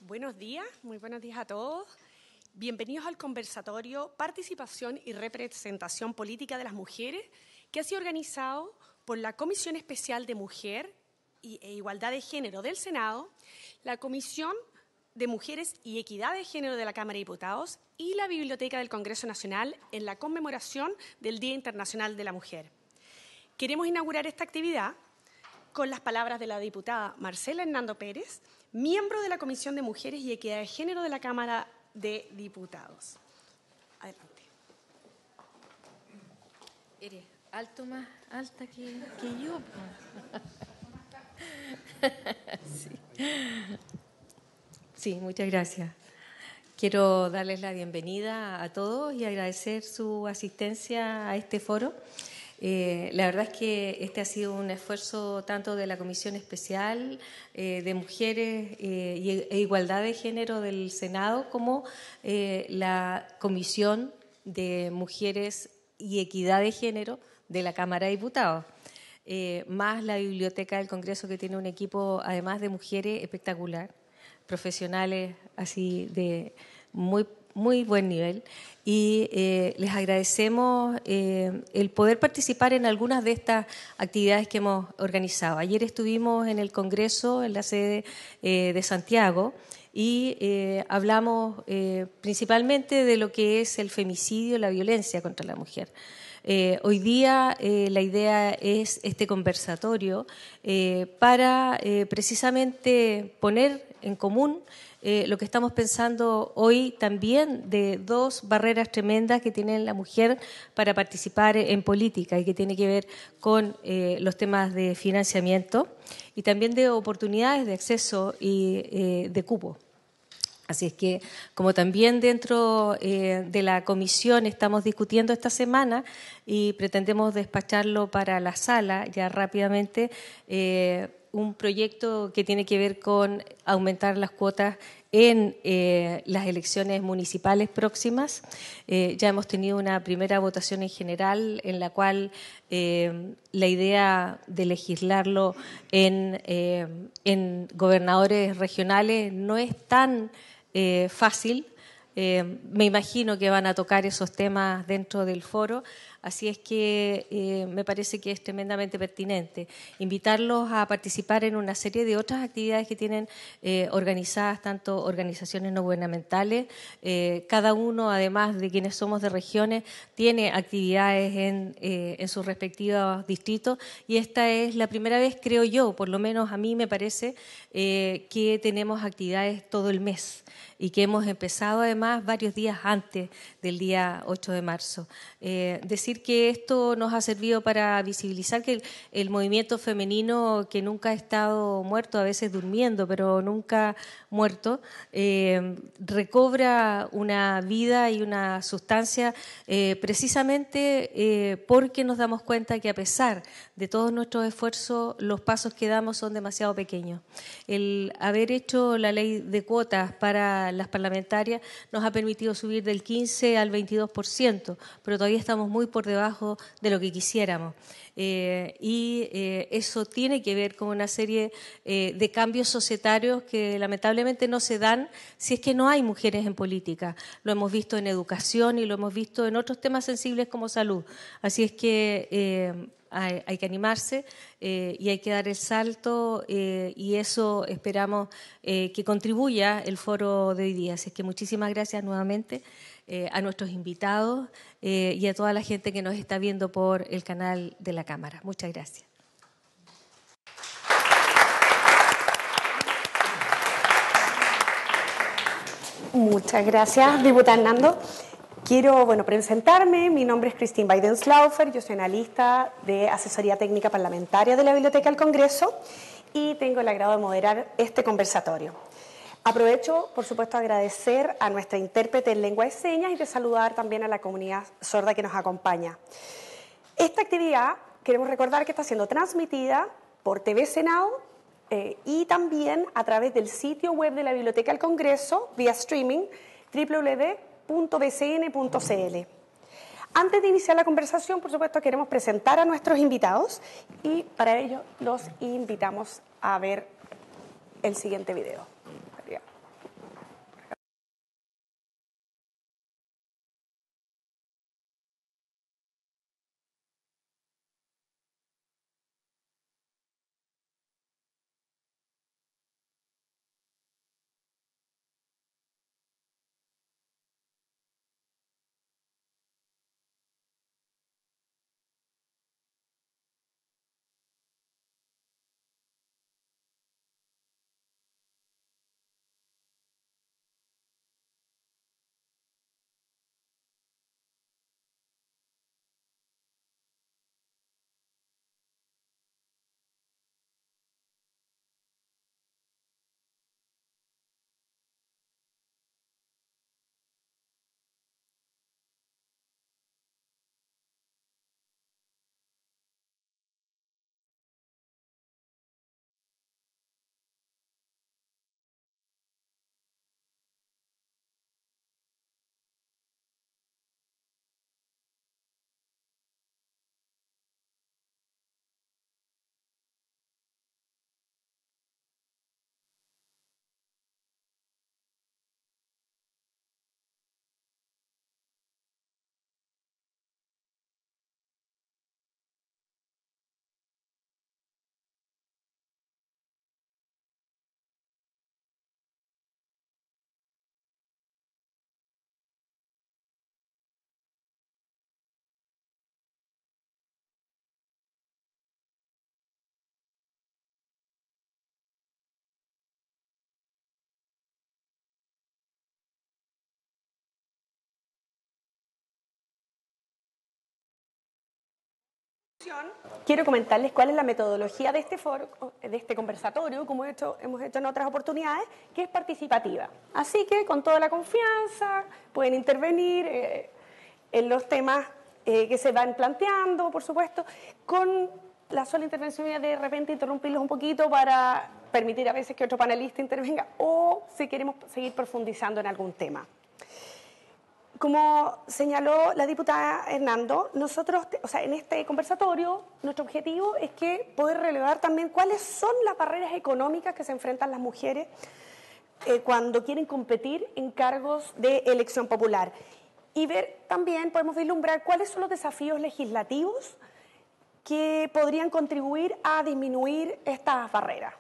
Buenos días, muy buenos días a todos. Bienvenidos al conversatorio Participación y Representación Política de las Mujeres, que ha sido organizado por la Comisión Especial de Mujer e Igualdad de Género del Senado, la Comisión de Mujeres y Equidad de Género de la Cámara de Diputados y la Biblioteca del Congreso Nacional en la conmemoración del Día Internacional de la Mujer. Queremos inaugurar esta actividad con las palabras de la diputada Marcela Hernando Pérez, miembro de la Comisión de Mujeres y Equidad de Género de la Cámara de Diputados. Adelante. Eres alto, más alta que yo. Sí, muchas gracias. Quiero darles la bienvenida a todos y agradecer su asistencia a este foro. La verdad es que este ha sido un esfuerzo tanto de la Comisión Especial de Mujeres e Igualdad de Género del Senado como la Comisión de Mujeres y Equidad de Género de la Cámara de Diputados, más la Biblioteca del Congreso, que tiene un equipo además de mujeres espectacular, profesionales así de muy buen nivel, y les agradecemos el poder participar en algunas de estas actividades que hemos organizado. Ayer estuvimos en el Congreso, en la sede de Santiago, y hablamos principalmente de lo que es el femicidio, la violencia contra la mujer. Hoy día la idea es este conversatorio para precisamente poner en común lo que estamos pensando hoy también de dos barreras tremendas que tiene la mujer para participar en política y que tiene que ver con los temas de financiamiento y también de oportunidades de acceso y de cupo. Así es que, como también dentro de la comisión estamos discutiendo esta semana y pretendemos despacharlo para la sala ya rápidamente, un proyecto que tiene que ver con aumentar las cuotas en las elecciones municipales próximas. Ya hemos tenido una primera votación en general en la cual la idea de legislarlo en gobernadores regionales no es tan fácil. Me imagino que van a tocar esos temas dentro del foro, así es que me parece que es tremendamente pertinente invitarlos a participar en una serie de otras actividades que tienen organizadas tanto organizaciones no gubernamentales, cada uno, además de quienes somos de regiones, tiene actividades en sus respectivos distritos, y esta es la primera vez, creo yo, por lo menos a mí me parece, que tenemos actividades todo el mes y que hemos empezado además varios días antes del día 8 de marzo. Decir que esto nos ha servido para visibilizar que el movimiento femenino, que nunca ha estado muerto, a veces durmiendo, pero nunca muerto, recobra una vida y una sustancia precisamente porque nos damos cuenta que a pesar de todos nuestros esfuerzos, los pasos que damos son demasiado pequeños. El haber hecho la ley de cuotas para las parlamentarias nos ha permitido subir del 15 al 22%, pero todavía estamos muy por debajo de lo que quisiéramos. Eso tiene que ver con una serie de cambios societarios que lamentablemente no se dan si es que no hay mujeres en política. Lo hemos visto en educación y lo hemos visto en otros temas sensibles como salud. Así es que hay que animarse y hay que dar el salto y eso esperamos que contribuya el foro de hoy día. Así es que muchísimas gracias nuevamente a nuestros invitados y a toda la gente que nos está viendo por el canal de la Cámara. Muchas gracias. Muchas gracias, diputada Hernando. Quiero presentarme. Mi nombre es Christine Weidenslaufer, yo soy analista de asesoría técnica parlamentaria de la Biblioteca del Congreso y tengo el agrado de moderar este conversatorio. Aprovecho, por supuesto, a agradecer a nuestra intérprete en lengua de señas y de saludar también a la comunidad sorda que nos acompaña. Esta actividad, queremos recordar que está siendo transmitida por TV Senado y también a través del sitio web de la Biblioteca del Congreso vía streaming www.bcn.cl. Antes de iniciar la conversación, por supuesto, queremos presentar a nuestros invitados y para ello los invitamos a ver el siguiente video. Quiero comentarles cuál es la metodología de este foro, de este conversatorio, como hemos hecho en otras oportunidades, que es participativa. Así que con toda la confianza pueden intervenir en los temas que se van planteando, por supuesto, con la sola intervención y de repente interrumpirlos un poquito para permitir a veces que otro panelista intervenga o si queremos seguir profundizando en algún tema. Como señaló la diputada Hernando, nosotros, en este conversatorio, nuestro objetivo es que poder relevar también cuáles son las barreras económicas que se enfrentan las mujeres cuando quieren competir en cargos de elección popular. Y ver también, podemos vislumbrar cuáles son los desafíos legislativos que podrían contribuir a disminuir estas barreras.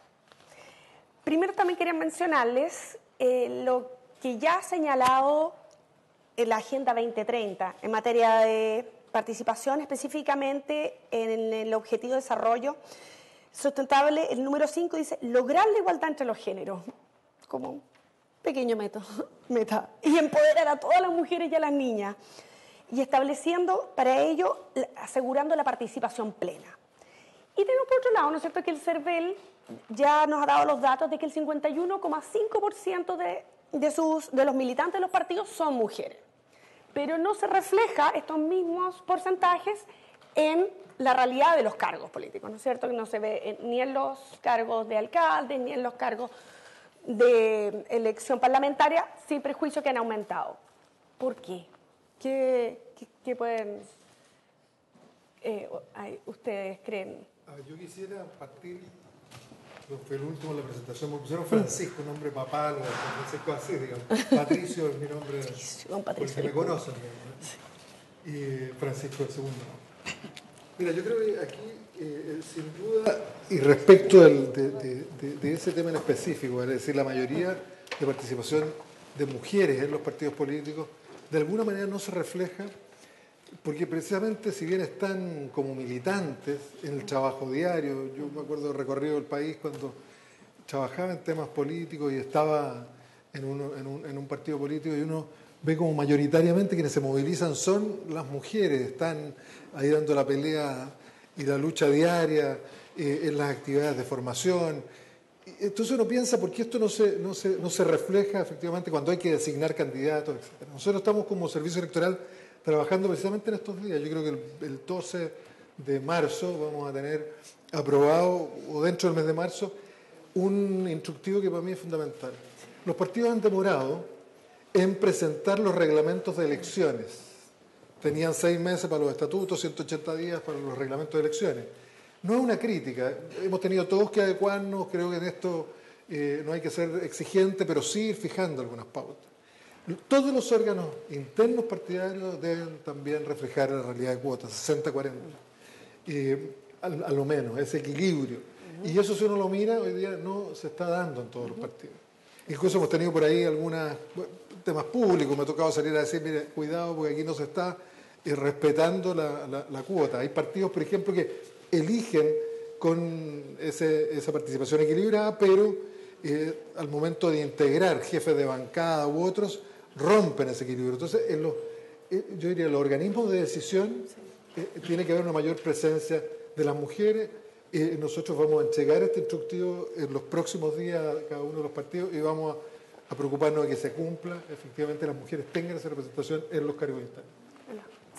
Primero también quería mencionarles lo que ya ha señalado en la Agenda 2030 en materia de participación, específicamente en el Objetivo de Desarrollo Sustentable. El número 5 dice, lograr la igualdad entre los géneros, como un pequeño meta, y empoderar a todas las mujeres y a las niñas, y estableciendo para ello, asegurando la participación plena. Y tenemos por otro lado, ¿no es cierto?, que el CERVEL ya nos ha dado los datos de que el 51,5% de los militantes de los partidos son mujeres. Pero no se refleja estos mismos porcentajes en la realidad de los cargos políticos, ¿no es cierto? Que no se ve ni en los cargos de alcaldes, ni en los cargos de elección parlamentaria, sin prejuicio que han aumentado. ¿Por qué? ¿Qué pueden ustedes creen? Yo quisiera partir, fue el último en la presentación, me pusieron Francisco, nombre papal, Francisco así, digamos. Patricio es mi nombre, porque me conocen, ¿no? Y Francisco el segundo. Mira, yo creo que aquí, sin duda, y respecto de ese tema en específico, es decir, la mayoría de participación de mujeres en los partidos políticos, de alguna manera no se refleja, porque precisamente si bien están como militantes en el trabajo diario, yo me acuerdo del recorrido del país cuando trabajaba en temas políticos y estaba en un partido político y uno ve como mayoritariamente quienes se movilizan son las mujeres, están ahí dando la pelea y la lucha diaria en las actividades de formación. Entonces uno piensa, ¿por qué esto no se refleja efectivamente cuando hay que designar candidatos, etcétera? Nosotros estamos como servicio electoral trabajando precisamente en estos días. Yo creo que el 12 de marzo vamos a tener aprobado, o dentro del mes de marzo, un instructivo que para mí es fundamental. Los partidos han demorado en presentar los reglamentos de elecciones. Tenían 6 meses para los estatutos, 180 días para los reglamentos de elecciones. No es una crítica, hemos tenido todos que adecuarnos, creo que en esto no hay que ser exigente, pero sí ir fijando algunas pautas. Todos los órganos internos partidarios deben también reflejar la realidad de cuotas, 60-40, a lo menos, ese equilibrio. Y eso, si uno lo mira, hoy día no se está dando en todos los partidos. Incluso hemos tenido por ahí algunos temas públicos, me ha tocado salir a decir, mire, cuidado, porque aquí no se está respetando la cuota. Hay partidos, por ejemplo, que eligen con esa participación equilibrada, pero al momento de integrar jefes de bancada u otros, rompen ese equilibrio. Entonces, yo diría, los organismos de decisión tiene que haber una mayor presencia de las mujeres. Nosotros vamos a entregar este instructivo en los próximos días a cada uno de los partidos y vamos a preocuparnos de que se cumpla, efectivamente las mujeres tengan esa representación en los cargos internos.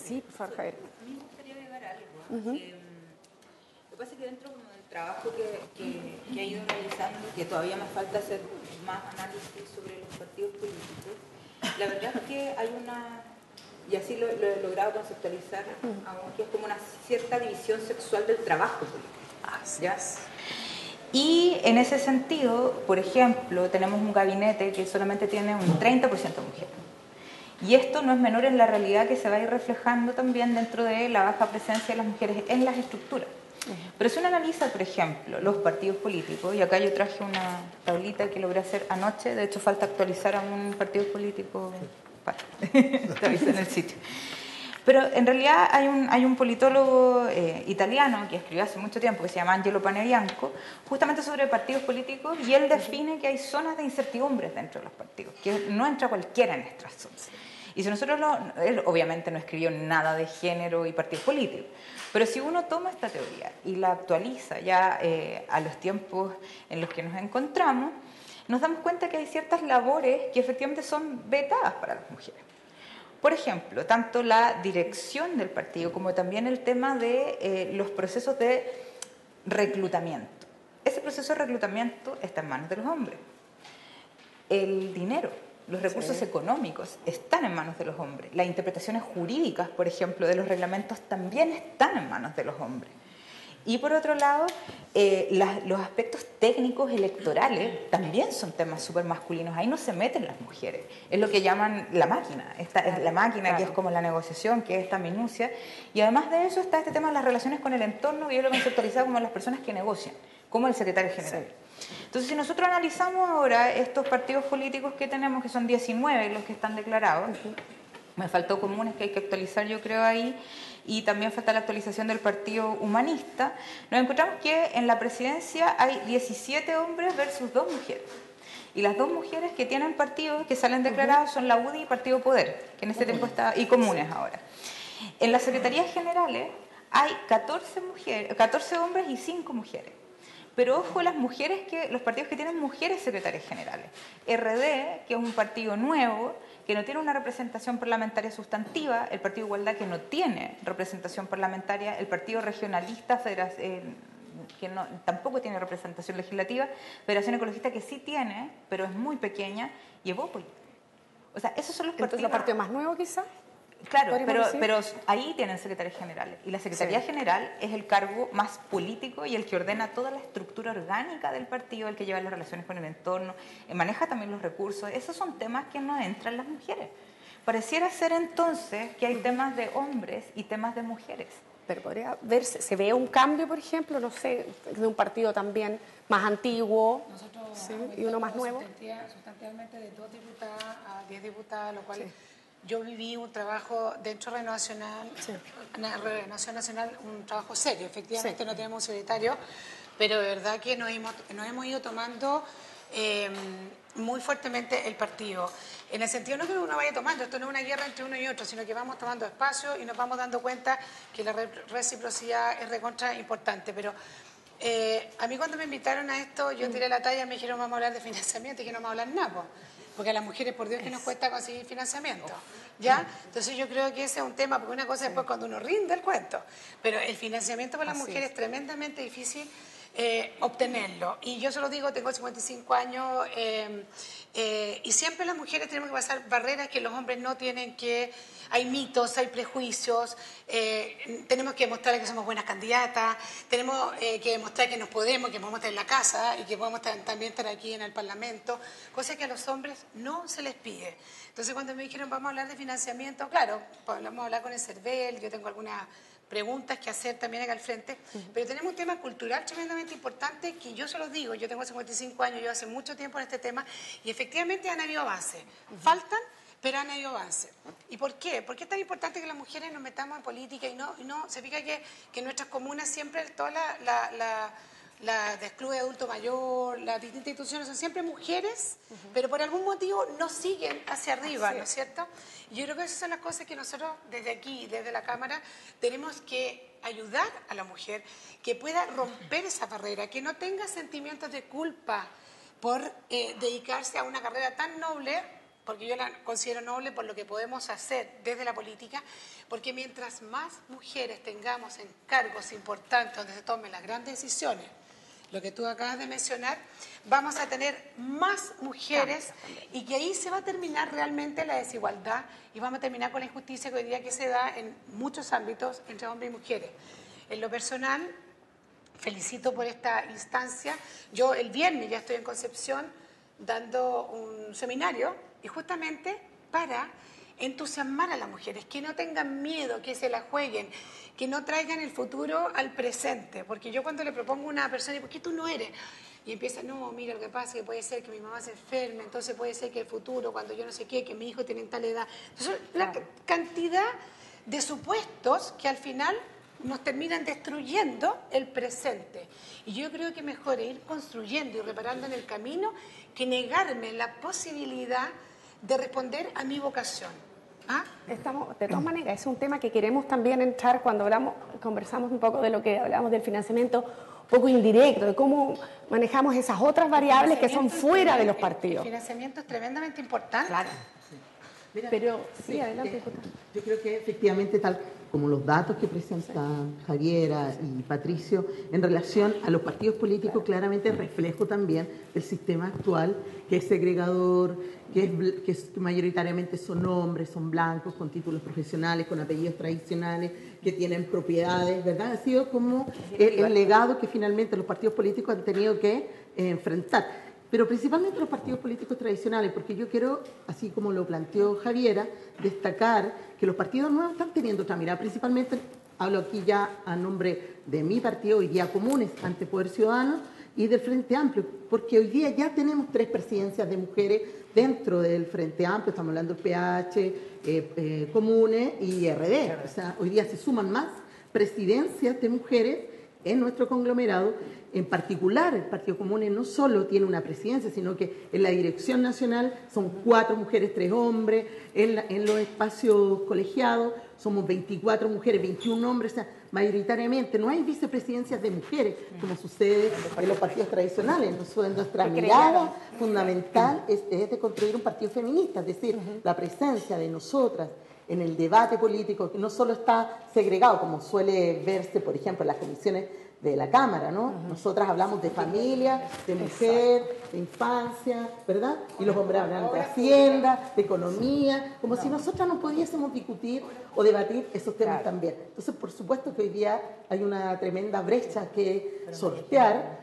Sí, por favor, Javier. A mí me gustaría agregar algo. Lo que pasa es que dentro del trabajo que he ido realizando, que todavía me falta hacer más análisis sobre los partidos políticos, la verdad es que hay una, y así lo he logrado conceptualizar, que es como una cierta división sexual del trabajo político. ¿Ya? Y en ese sentido, por ejemplo, tenemos un gabinete que solamente tiene un 30% de mujeres. Y esto no es menor en la realidad que se va a ir reflejando también dentro de la baja presencia de las mujeres en las estructuras. Pero si uno analiza, por ejemplo, los partidos políticos, y acá yo traje una tablita que logré hacer anoche, de hecho falta actualizar a un partido político, está en el sitio. Pero en realidad hay un politólogo italiano que escribió hace mucho tiempo, que se llama Angelo Panebianco, justamente sobre partidos políticos, y él define que hay zonas de incertidumbres dentro de los partidos, que no entra cualquiera en estas zonas. Y si nosotros él obviamente no escribió nada de género y partidos políticos, pero si uno toma esta teoría y la actualiza ya a los tiempos en los que nos encontramos, nos damos cuenta que hay ciertas labores que efectivamente son vetadas para las mujeres. Por ejemplo, tanto la dirección del partido como también el tema de los procesos de reclutamiento. Ese proceso de reclutamiento está en manos de los hombres. El dinero, los recursos económicos están en manos de los hombres. Las interpretaciones jurídicas, por ejemplo, de los reglamentos también están en manos de los hombres. Y por otro lado, los aspectos técnicos electorales también son temas súper masculinos. Ahí no se meten las mujeres. Es lo que llaman la máquina. Esta es la máquina, que es como la negociación, que es esta minucia. Y además de eso está este tema de las relaciones con el entorno, que yo lo he conceptualizado como las personas que negocian, como el secretario general. Entonces, si nosotros analizamos ahora estos partidos políticos que tenemos, que son 19 los que están declarados, me faltó comunes que hay que actualizar, yo creo, ahí, y también falta la actualización del Partido Humanista, nos encontramos que en la presidencia hay 17 hombres versus 2 mujeres. Y las 2 mujeres que tienen partidos que salen declarados son la UDI y Partido Poder, que en este tiempo está, y Comunes ahora. En las secretarías generales hay 14 hombres y 5 mujeres. Pero ojo, las mujeres los partidos que tienen mujeres secretarias generales. RD, que es un partido nuevo, que no tiene una representación parlamentaria sustantiva, el Partido Igualdad, que no tiene representación parlamentaria, el Partido Regionalista, que tampoco tiene representación legislativa, Federación Ecologista, que sí tiene, pero es muy pequeña, y Evópolis. O sea, esos son los partidos... ¿Entonces la parte más nueva quizás? Claro, pero ahí tienen secretarios generales. Y la Secretaría General es el cargo más político y el que ordena toda la estructura orgánica del partido, el que lleva las relaciones con el entorno, maneja también los recursos. Esos son temas que no entran las mujeres. Pareciera ser entonces que hay temas de hombres y temas de mujeres. Pero podría verse, ¿se ve un cambio, por ejemplo, no sé, de un partido también más antiguo y uno más nuevo? Sustancialmente de 2 diputadas a 10 diputadas, lo cual... Yo viví un trabajo dentro de Renovación Nacional, un trabajo serio. Efectivamente no tenemos un secretario, pero de verdad que nos hemos ido tomando muy fuertemente el partido. En el sentido no que uno vaya tomando, esto no es una guerra entre uno y otro, sino que vamos tomando espacio y nos vamos dando cuenta que la reciprocidad es recontra importante. Pero a mí cuando me invitaron a esto, yo tiré la talla, me dijeron vamos a hablar de financiamiento y que no vamos a hablar nada. Porque a las mujeres, por Dios, que nos cuesta conseguir financiamiento, ¿ya? Entonces yo creo que ese es un tema, porque una cosa es después cuando uno rinde el cuento, pero el financiamiento para las mujeres es tremendamente difícil obtenerlo. Y yo se lo digo, tengo 55 años y siempre las mujeres tenemos que pasar barreras que los hombres no tienen que... Hay mitos, hay prejuicios, tenemos que demostrar que somos buenas candidatas, tenemos que demostrar que nos podemos estar en la casa y que podemos también estar aquí en el Parlamento, cosa que a los hombres no se les pide. Entonces cuando me dijeron vamos a hablar de financiamiento, claro, vamos a hablar con el CERVEL, yo tengo algunas preguntas que hacer también acá al frente, pero tenemos un tema cultural tremendamente importante que yo se los digo, yo tengo 55 años, yo hace mucho tiempo en este tema y efectivamente han habido avances, faltan, pero han habido avances. ¿Y por qué? ¿Por qué es tan importante que las mujeres nos metamos en política y no se fija que en nuestras comunas siempre toda la del club de adulto mayor, las distintas instituciones son siempre mujeres, pero por algún motivo no siguen hacia arriba, ¿no es cierto? Y yo creo que esas son las cosas que nosotros desde aquí, desde la Cámara, tenemos que ayudar a la mujer, que pueda romper esa barrera, que no tenga sentimientos de culpa por dedicarse a una carrera tan noble, porque yo la considero noble por lo que podemos hacer desde la política, porque mientras más mujeres tengamos en cargos importantes donde se tomen las grandes decisiones, lo que tú acabas de mencionar, vamos a tener más mujeres y que ahí se va a terminar realmente la desigualdad y vamos a terminar con la injusticia que hoy día que se da en muchos ámbitos entre hombres y mujeres. En lo personal, felicito por esta instancia. Yo el viernes ya estoy en Concepción dando un seminario y justamente para entusiasmar a las mujeres, que no tengan miedo, que se la jueguen, que no traigan el futuro al presente, porque yo cuando le propongo a una persona, ¿por qué tú no eres? Y empieza, no, mira, lo que pasa es que puede ser que mi mamá se enferme, entonces puede ser que el futuro, cuando yo no sé qué, que mi hijo tiene tal edad. Entonces, la cantidad de supuestos que al final nos terminan destruyendo el presente. Y yo creo que mejor es ir construyendo y reparando en el camino que negarme la posibilidad de responder a mi vocación. Estamos, de todas maneras, es un tema que queremos también entrar cuando conversamos un poco de lo que hablamos del financiamiento un poco indirecto, de cómo manejamos esas otras variables que son fuera de los partidos. El financiamiento es tremendamente importante. Claro. Mira, Pero, sí, adelante. Yo creo que efectivamente, tal como los datos que presentan Javiera y Patricio, en relación a los partidos políticos, claramente es reflejo también del sistema actual, que es segregador, que mayoritariamente son hombres, son blancos, con títulos profesionales, con apellidos tradicionales, que tienen propiedades, ¿verdad? Ha sido como el legado que finalmente los partidos políticos han tenido que enfrentar. Pero principalmente los partidos políticos tradicionales, porque yo quiero, así como lo planteó Javiera, destacar que los partidos nuevos están teniendo otra mirada. Principalmente, hablo aquí ya a nombre de mi partido, hoy día Comunes, ante Poder Ciudadano, y del Frente Amplio, porque hoy día ya tenemos 3 presidencias de mujeres dentro del Frente Amplio, estamos hablando del PH, Comunes y RD. O sea, hoy día se suman más presidencias de mujeres en nuestro conglomerado. En particular, el Partido Comunes no solo tiene una presidencia, sino que en la dirección nacional son 4 mujeres, 3 hombres, en los espacios colegiados somos 24 mujeres, 21 hombres, o sea, mayoritariamente no hay vicepresidencias de mujeres, como sucede en los partidos tradicionales. Nuestra mirada fundamental es de construir un partido feminista, es decir, la presencia de nosotras en el debate político, que no solo está segregado, como suele verse, por ejemplo, en las comisiones de la Cámara, ¿no? Nosotras hablamos de familia, de mujer, de infancia, ¿verdad? Y los hombres hablan de Hacienda, de economía, como si nosotras no pudiésemos discutir o debatir esos temas también. Entonces, por supuesto que hoy día hay una tremenda brecha que sortear.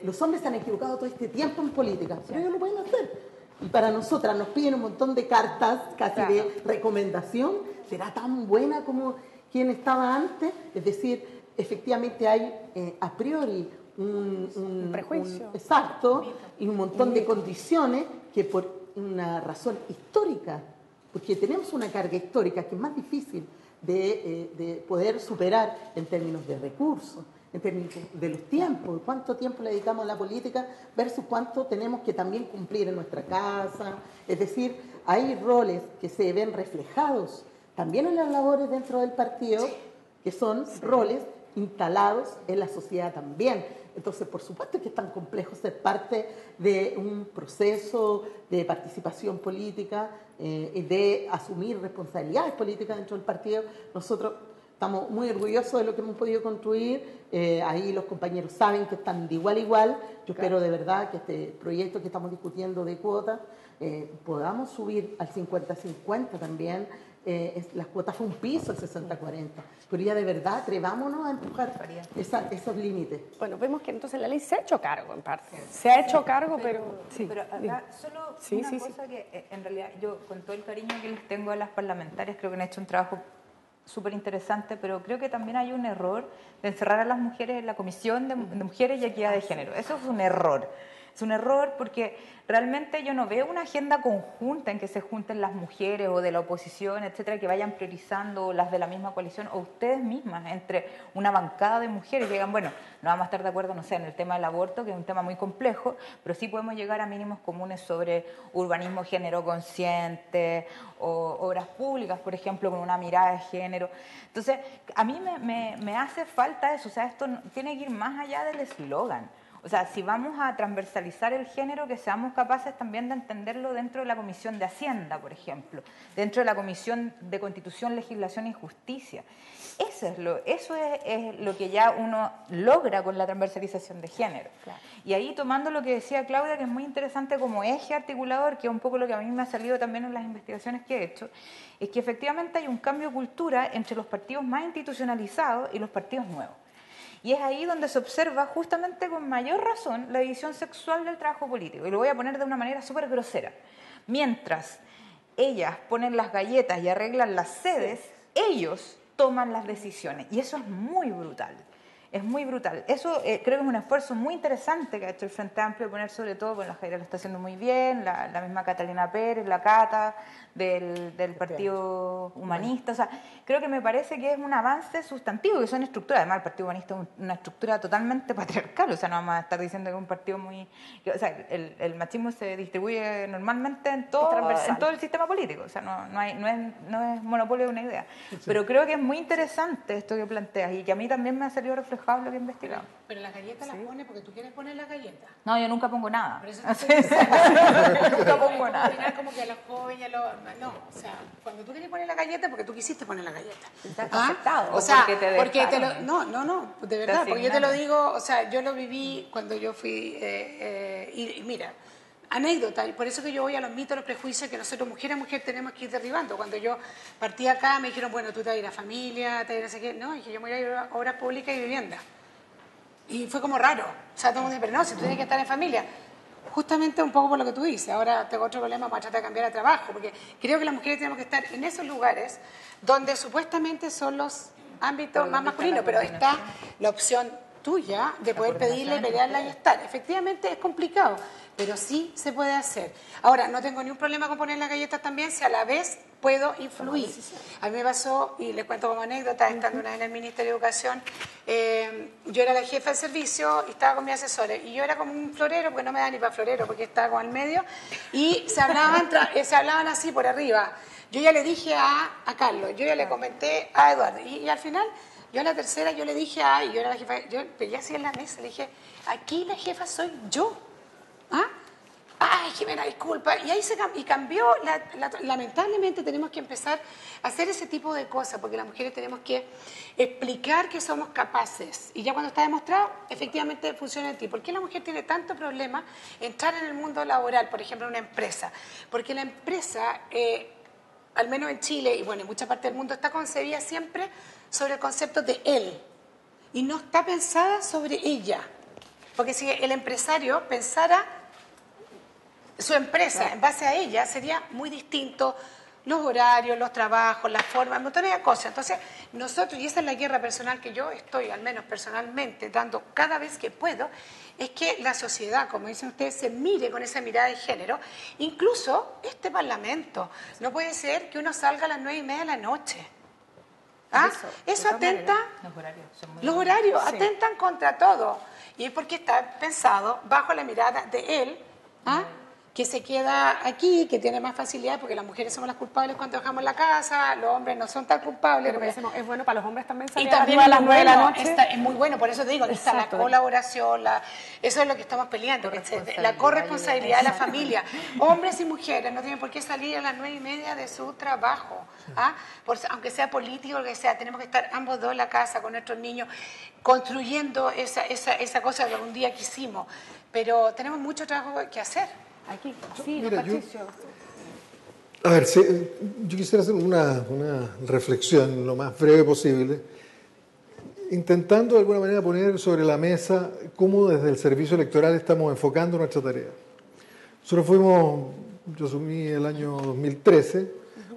Los hombres se han equivocado todo este tiempo en política, pero ellos lo pueden hacer. Y para nosotras nos piden un montón de cartas, casi de recomendación. ¿Será tan buena como quien estaba antes? Es decir, efectivamente hay a priori un prejuicio. Exacto, y un montón de condiciones que por una razón histórica, porque tenemos una carga histórica que es más difícil de poder superar en términos de recursos, en términos de los tiempos, cuánto tiempo le dedicamos a la política versus cuánto tenemos que también cumplir en nuestra casa. Es decir, hay roles que se ven reflejados también en las labores dentro del partido, que son roles instalados en la sociedad también. Entonces, por supuesto que es tan complejo ser parte de un proceso de participación política y de asumir responsabilidades políticas dentro del partido. Nosotros estamos muy orgullosos de lo que hemos podido construir. Ahí los compañeros saben que están de igual a igual. Yo espero de verdad que este proyecto que estamos discutiendo de cuotas podamos subir al 50-50 también. Las cuotas fue un piso, el 60-40. Pero ya de verdad, atrevámonos a empujar esos límites. Bueno, vemos que entonces la ley se ha hecho cargo, en parte. Se ha hecho cargo, pero... Sí, pero acá solo una cosa que en realidad yo, con todo el cariño que les tengo a las parlamentarias, creo que han hecho un trabajo súper interesante, pero creo que también hay un error de encerrar a las mujeres en la Comisión de Mujeres y Equidad de Género. Eso es un error. Es un error porque realmente yo no veo una agenda conjunta en que se junten las mujeres o de la oposición, etcétera, que vayan priorizando las de la misma coalición o ustedes mismas entre una bancada de mujeres que digan, bueno, no vamos a estar de acuerdo, no sé, en el tema del aborto, que es un tema muy complejo, pero sí podemos llegar a mínimos comunes sobre urbanismo género consciente o obras públicas, por ejemplo, con una mirada de género. Entonces, a mí me hace falta eso, o sea, esto tiene que ir más allá del eslogan. O sea, si vamos a transversalizar el género, que seamos capaces también de entenderlo dentro de la Comisión de Hacienda, por ejemplo, dentro de la Comisión de Constitución, Legislación y Justicia. Eso es lo que ya uno logra con la transversalización de género. Claro. Y ahí, tomando lo que decía Claudia, que es muy interesante como eje articulador, que es un poco lo que a mí me ha salido también en las investigaciones que he hecho, es que efectivamente hay un cambio de cultura entre los partidos más institucionalizados y los partidos nuevos. Y es ahí donde se observa justamente con mayor razón la división sexual del trabajo político. Y lo voy a poner de una manera súper grosera. Mientras ellas ponen las galletas y arreglan las sedes, ellos toman las decisiones. Y eso es muy brutal. Es muy brutal. Eso creo que es un esfuerzo muy interesante que ha hecho el Frente Amplio, poner sobre todo, bueno, la Jaira lo está haciendo muy bien, la misma Catalina Pérez, la Cata, del Partido Humanista. O sea, creo que me parece que es un avance sustantivo, que son estructuras. Además, el Partido Humanista es una estructura totalmente patriarcal, o sea, no vamos a estar diciendo que es un partido muy... O sea, el machismo se distribuye normalmente en todo el sistema político, o sea, no es monopolio de una idea. Sí. Pero creo que es muy interesante esto que planteas y que a mí también me ha salido reflejado en lo que he investigado. Pero las galletas las pones porque tú quieres poner las galletas. No, yo nunca pongo nada. Por eso nunca pongo nada. Como que a los jóvenes, no, o sea, cuando tú quieres poner la galleta, porque tú quisiste poner la galleta. Estás aceptado. O sea, porque no, de verdad, porque yo te lo digo, o sea, yo lo viví cuando yo fui, y mira, anécdota, y por eso que yo voy a los mitos, los prejuicios que nosotros, mujer a mujer, tenemos que ir derribando. Cuando yo partí acá, me dijeron, bueno, tú te vas a ir a familia, te vas a ir a no sé qué. No, dije, yo me voy a ir a obras públicas y vivienda. Y fue como raro. O sea, todo el mundo dice, pero no, si tú tienes que estar en familia. Justamente un poco por lo que tú dices. Ahora tengo otro problema, vamos a tratar de cambiar de trabajo, porque creo que las mujeres tenemos que estar en esos lugares donde supuestamente son los ámbitos más masculinos, pero está la opción tuya de poder pedirle, pelearla y estar. Efectivamente es complicado, pero sí se puede hacer. Ahora, no tengo ningún problema con poner las galletas también si a la vez puedo influir. A mí me pasó, y les cuento como anécdota, estando una vez en el Ministerio de Educación, yo era la jefa de servicio y estaba con mis asesores, y yo era como un florero, porque no me da ni para florero, porque estaba como al medio, y se hablaban así por arriba. Yo ya le dije a Carlos, yo ya le comenté a Eduardo, y al final... Yo a la tercera, yo le dije, yo era la jefa, yo pegué así en la mesa, le dije, aquí la jefa soy yo. ¿Ah? Ay, Jimena, disculpa. Y ahí cambió, lamentablemente tenemos que empezar a hacer ese tipo de cosas, porque las mujeres tenemos que explicar que somos capaces. Y ya cuando está demostrado, efectivamente funciona en ti. ¿Por qué la mujer tiene tanto problema entrar en el mundo laboral, por ejemplo, en una empresa? Porque la empresa, al menos en Chile y bueno, en mucha parte del mundo, está concebida siempre sobre el concepto de él y no está pensada sobre ella, porque si el empresario pensara su empresa en base a ella sería muy distinto los horarios, los trabajos, las formas, montones de cosas. Entonces nosotros, y esa es la guerra personal que yo estoy, al menos personalmente, dando cada vez que puedo, es que la sociedad, como dicen ustedes, se mire con esa mirada de género. Incluso este Parlamento, no puede ser que uno salga a las 9:30 de la noche. Eso atenta, los horarios sí. Atentan contra todo. Y es porque está pensado bajo la mirada de él, que se queda aquí, que tiene más facilidad, porque las mujeres somos las culpables cuando dejamos la casa, los hombres no son tan culpables. Pero es bueno para los hombres también salir y también a las 9 de la noche. Es muy bueno, por eso te digo, está la colaboración, eso es lo que estamos peleando, la corresponsabilidad de la familia. Hombres y mujeres no tienen por qué salir a las 9:30 de su trabajo, aunque sea político o lo que sea, tenemos que estar ambos dos en la casa con nuestros niños, construyendo esa cosa que algún día quisimos, pero tenemos mucho trabajo que hacer. Aquí, sí, mira, Patricio. Yo quisiera hacer una reflexión lo más breve posible, intentando de alguna manera poner sobre la mesa cómo desde el servicio electoral estamos enfocando nuestra tarea. Nosotros yo asumí el año 2013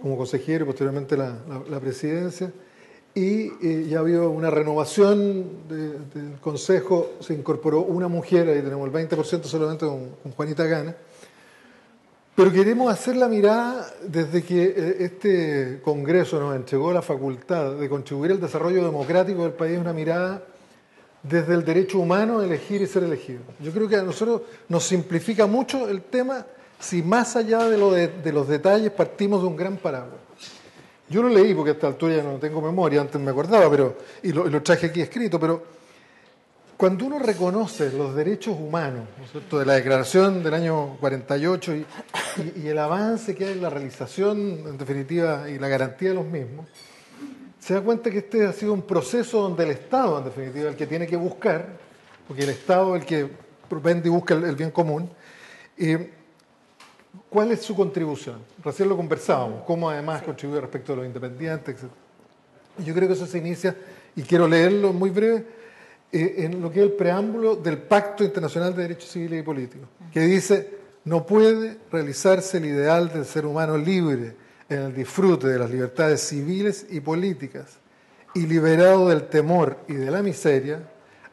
como consejero y posteriormente la presidencia, y ya había una renovación del Consejo, se incorporó una mujer, ahí tenemos el 20% solamente con Juanita Gana. Pero queremos hacer la mirada desde que este Congreso nos entregó la facultad de contribuir al desarrollo democrático del país, una mirada desde el derecho humano a elegir y ser elegido. Yo creo que a nosotros nos simplifica mucho el tema si más allá de los detalles partimos de un gran paraguas. Yo lo leí porque a esta altura ya no tengo memoria, antes me acordaba, y lo traje aquí escrito, pero cuando uno reconoce los derechos humanos, ¿no es cierto?, de la Declaración del año 48 y el avance que hay en la realización, en definitiva, y la garantía de los mismos, se da cuenta que este ha sido un proceso donde el Estado, en definitiva, el que tiene que buscar, porque el Estado es el que propende y busca el bien común, ¿cuál es su contribución? Recién lo conversábamos, cómo además contribuye respecto a los independientes, etc. Yo creo que eso se inicia, y quiero leerlo muy breve, en lo que es el preámbulo del Pacto Internacional de Derechos Civiles y Políticos, que dice: no puede realizarse el ideal del ser humano libre en el disfrute de las libertades civiles y políticas y liberado del temor y de la miseria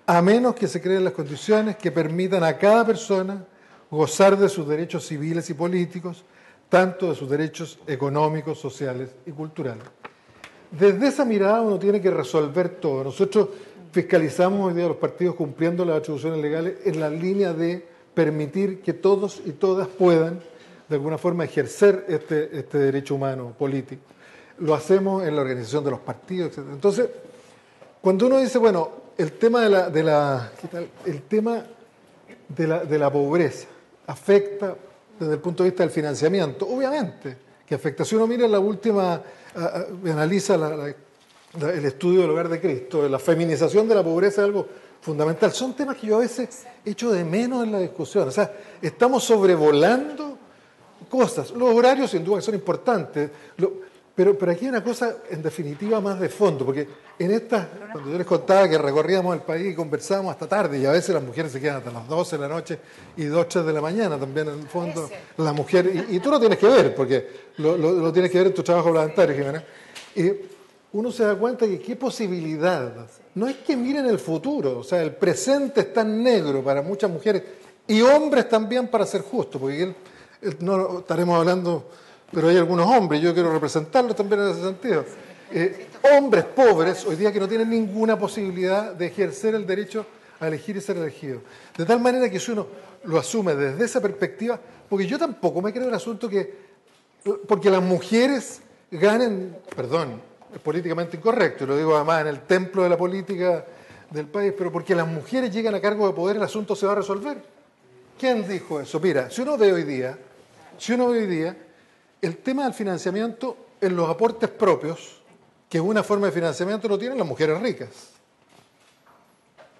a menos que se creen las condiciones que permitan a cada persona gozar de sus derechos civiles y políticos, tanto de sus derechos económicos, sociales y culturales. Desde esa mirada uno tiene que resolver todo. Nosotros fiscalizamos hoy día a los partidos cumpliendo las atribuciones legales en la línea de permitir que todos y todas puedan, de alguna forma, ejercer este derecho humano político. Lo hacemos en la organización de los partidos, etc. Entonces, cuando uno dice, bueno, el tema de la pobreza afecta desde el punto de vista del financiamiento, obviamente que afecta. Si uno mira la última, analiza el estudio del Hogar de Cristo, la feminización de la pobreza es algo fundamental. Son temas que yo a veces echo de menos en la discusión. O sea, estamos sobrevolando cosas. Los horarios sin duda que son importantes, pero aquí hay una cosa en definitiva más de fondo, porque cuando yo les contaba que recorríamos el país y conversábamos hasta tarde, y a veces las mujeres se quedan hasta las 12 de la noche y 2, 3 de la mañana también, en el fondo, la mujer, y tú lo tienes que ver, porque lo tienes que ver en tu trabajo parlamentario, Jimena, y uno se da cuenta que qué posibilidad, no es que miren el futuro, o sea, el presente es tan negro para muchas mujeres, y hombres también, para ser justos, porque no estaremos hablando, pero hay algunos hombres, yo quiero representarlos también en ese sentido, hombres pobres hoy día que no tienen ninguna posibilidad de ejercer el derecho a elegir y ser elegido. De tal manera que si uno lo asume desde esa perspectiva, porque yo tampoco me creo el asunto porque las mujeres ganen, perdón, es políticamente incorrecto, y lo digo además en el templo de la política del país, pero porque las mujeres llegan a cargo de poder, el asunto se va a resolver. ¿Quién dijo eso? Mira, si uno ve hoy día, el tema del financiamiento en los aportes propios, que es una forma de financiamiento, lo tienen las mujeres ricas.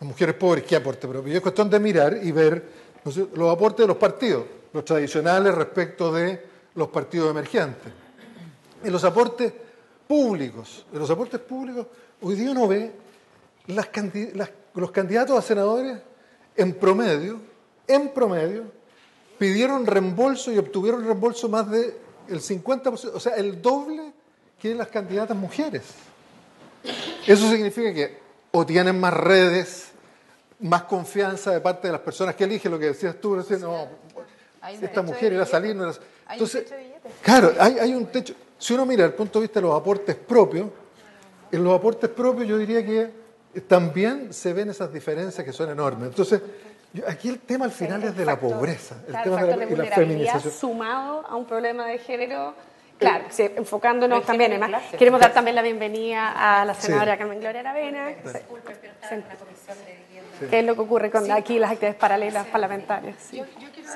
Las mujeres pobres, ¿qué aporte propio? Y es cuestión de mirar y ver, ¿no sé?, los aportes de los partidos, los tradicionales respecto de los partidos emergentes. En los aportes públicos, hoy día uno ve los candidatos a senadores en promedio, pidieron reembolso y obtuvieron reembolso más del 50%, o sea, el doble que las candidatas mujeres. Eso significa que o tienen más redes, más confianza de parte de las personas que eligen, lo que decías tú recién, no, esta mujer iba a salir, no era... Entonces, claro, hay un techo. Si uno mira desde el punto de vista de los aportes propios, en los aportes propios yo diría que también se ven esas diferencias que son enormes. Entonces, aquí el tema al final es de la pobreza, el tema de la feminización. Sumado a un problema de género, claro, sí, enfocándonos también, además, queremos dar también la bienvenida a la senadora Carmen Gloria Aravena, que es lo que ocurre con aquí las actividades paralelas parlamentarias. Sí. Yo quiero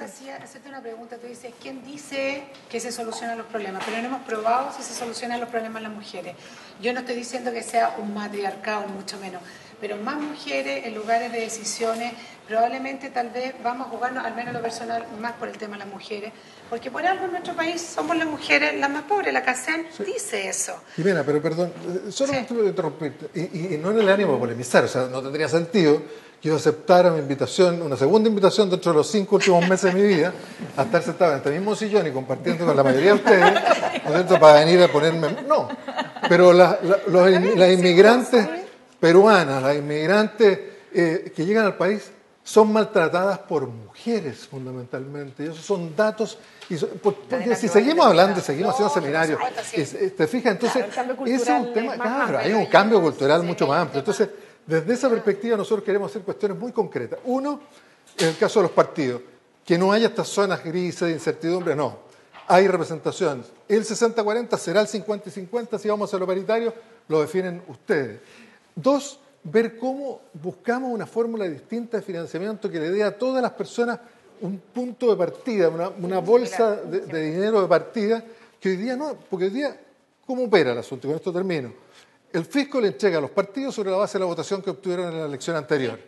hacerte una pregunta. Tú dices, ¿quién dice que se solucionan los problemas? Pero no hemos probado si se solucionan los problemas las mujeres. Yo no estoy diciendo que sea un matriarcado, mucho menos, pero más mujeres en lugares de decisiones, probablemente tal vez vamos a jugarnos, al menos lo personal, más por el tema de las mujeres, porque por algo en nuestro país somos las mujeres las más pobres, la CACEN dice eso. Jimena, pero perdón, solo me tuve que interrumpirte, y no en el ánimo de polemizar, o sea, no tendría sentido que yo aceptara mi invitación, una segunda invitación dentro de los 5 últimos meses de mi vida, a estar sentado en este mismo sillón y compartiendo con la mayoría de ustedes, ¿no es cierto?, para venir a ponerme... No, pero las inmigrantes peruanas, las inmigrantes que llegan al país, son maltratadas por mujeres fundamentalmente. Y esos son datos. Porque si seguimos hablando, seguimos haciendo seminarios, ¿te fijas? Entonces, ese es un tema. Claro, hay un cambio cultural mucho más amplio. Entonces, desde esa perspectiva, nosotros queremos hacer cuestiones muy concretas. Uno, en el caso de los partidos, que no haya estas zonas grises de incertidumbre, no. Hay representación. El 60-40 será el 50-50. Si vamos a lo paritario, lo definen ustedes. Dos, ver cómo buscamos una fórmula distinta de financiamiento que le dé a todas las personas un punto de partida, una bolsa de dinero de partida, que hoy día no, porque hoy día, ¿cómo opera el asunto? Y con esto termino. El fisco le entrega a los partidos sobre la base de la votación que obtuvieron en la elección anterior.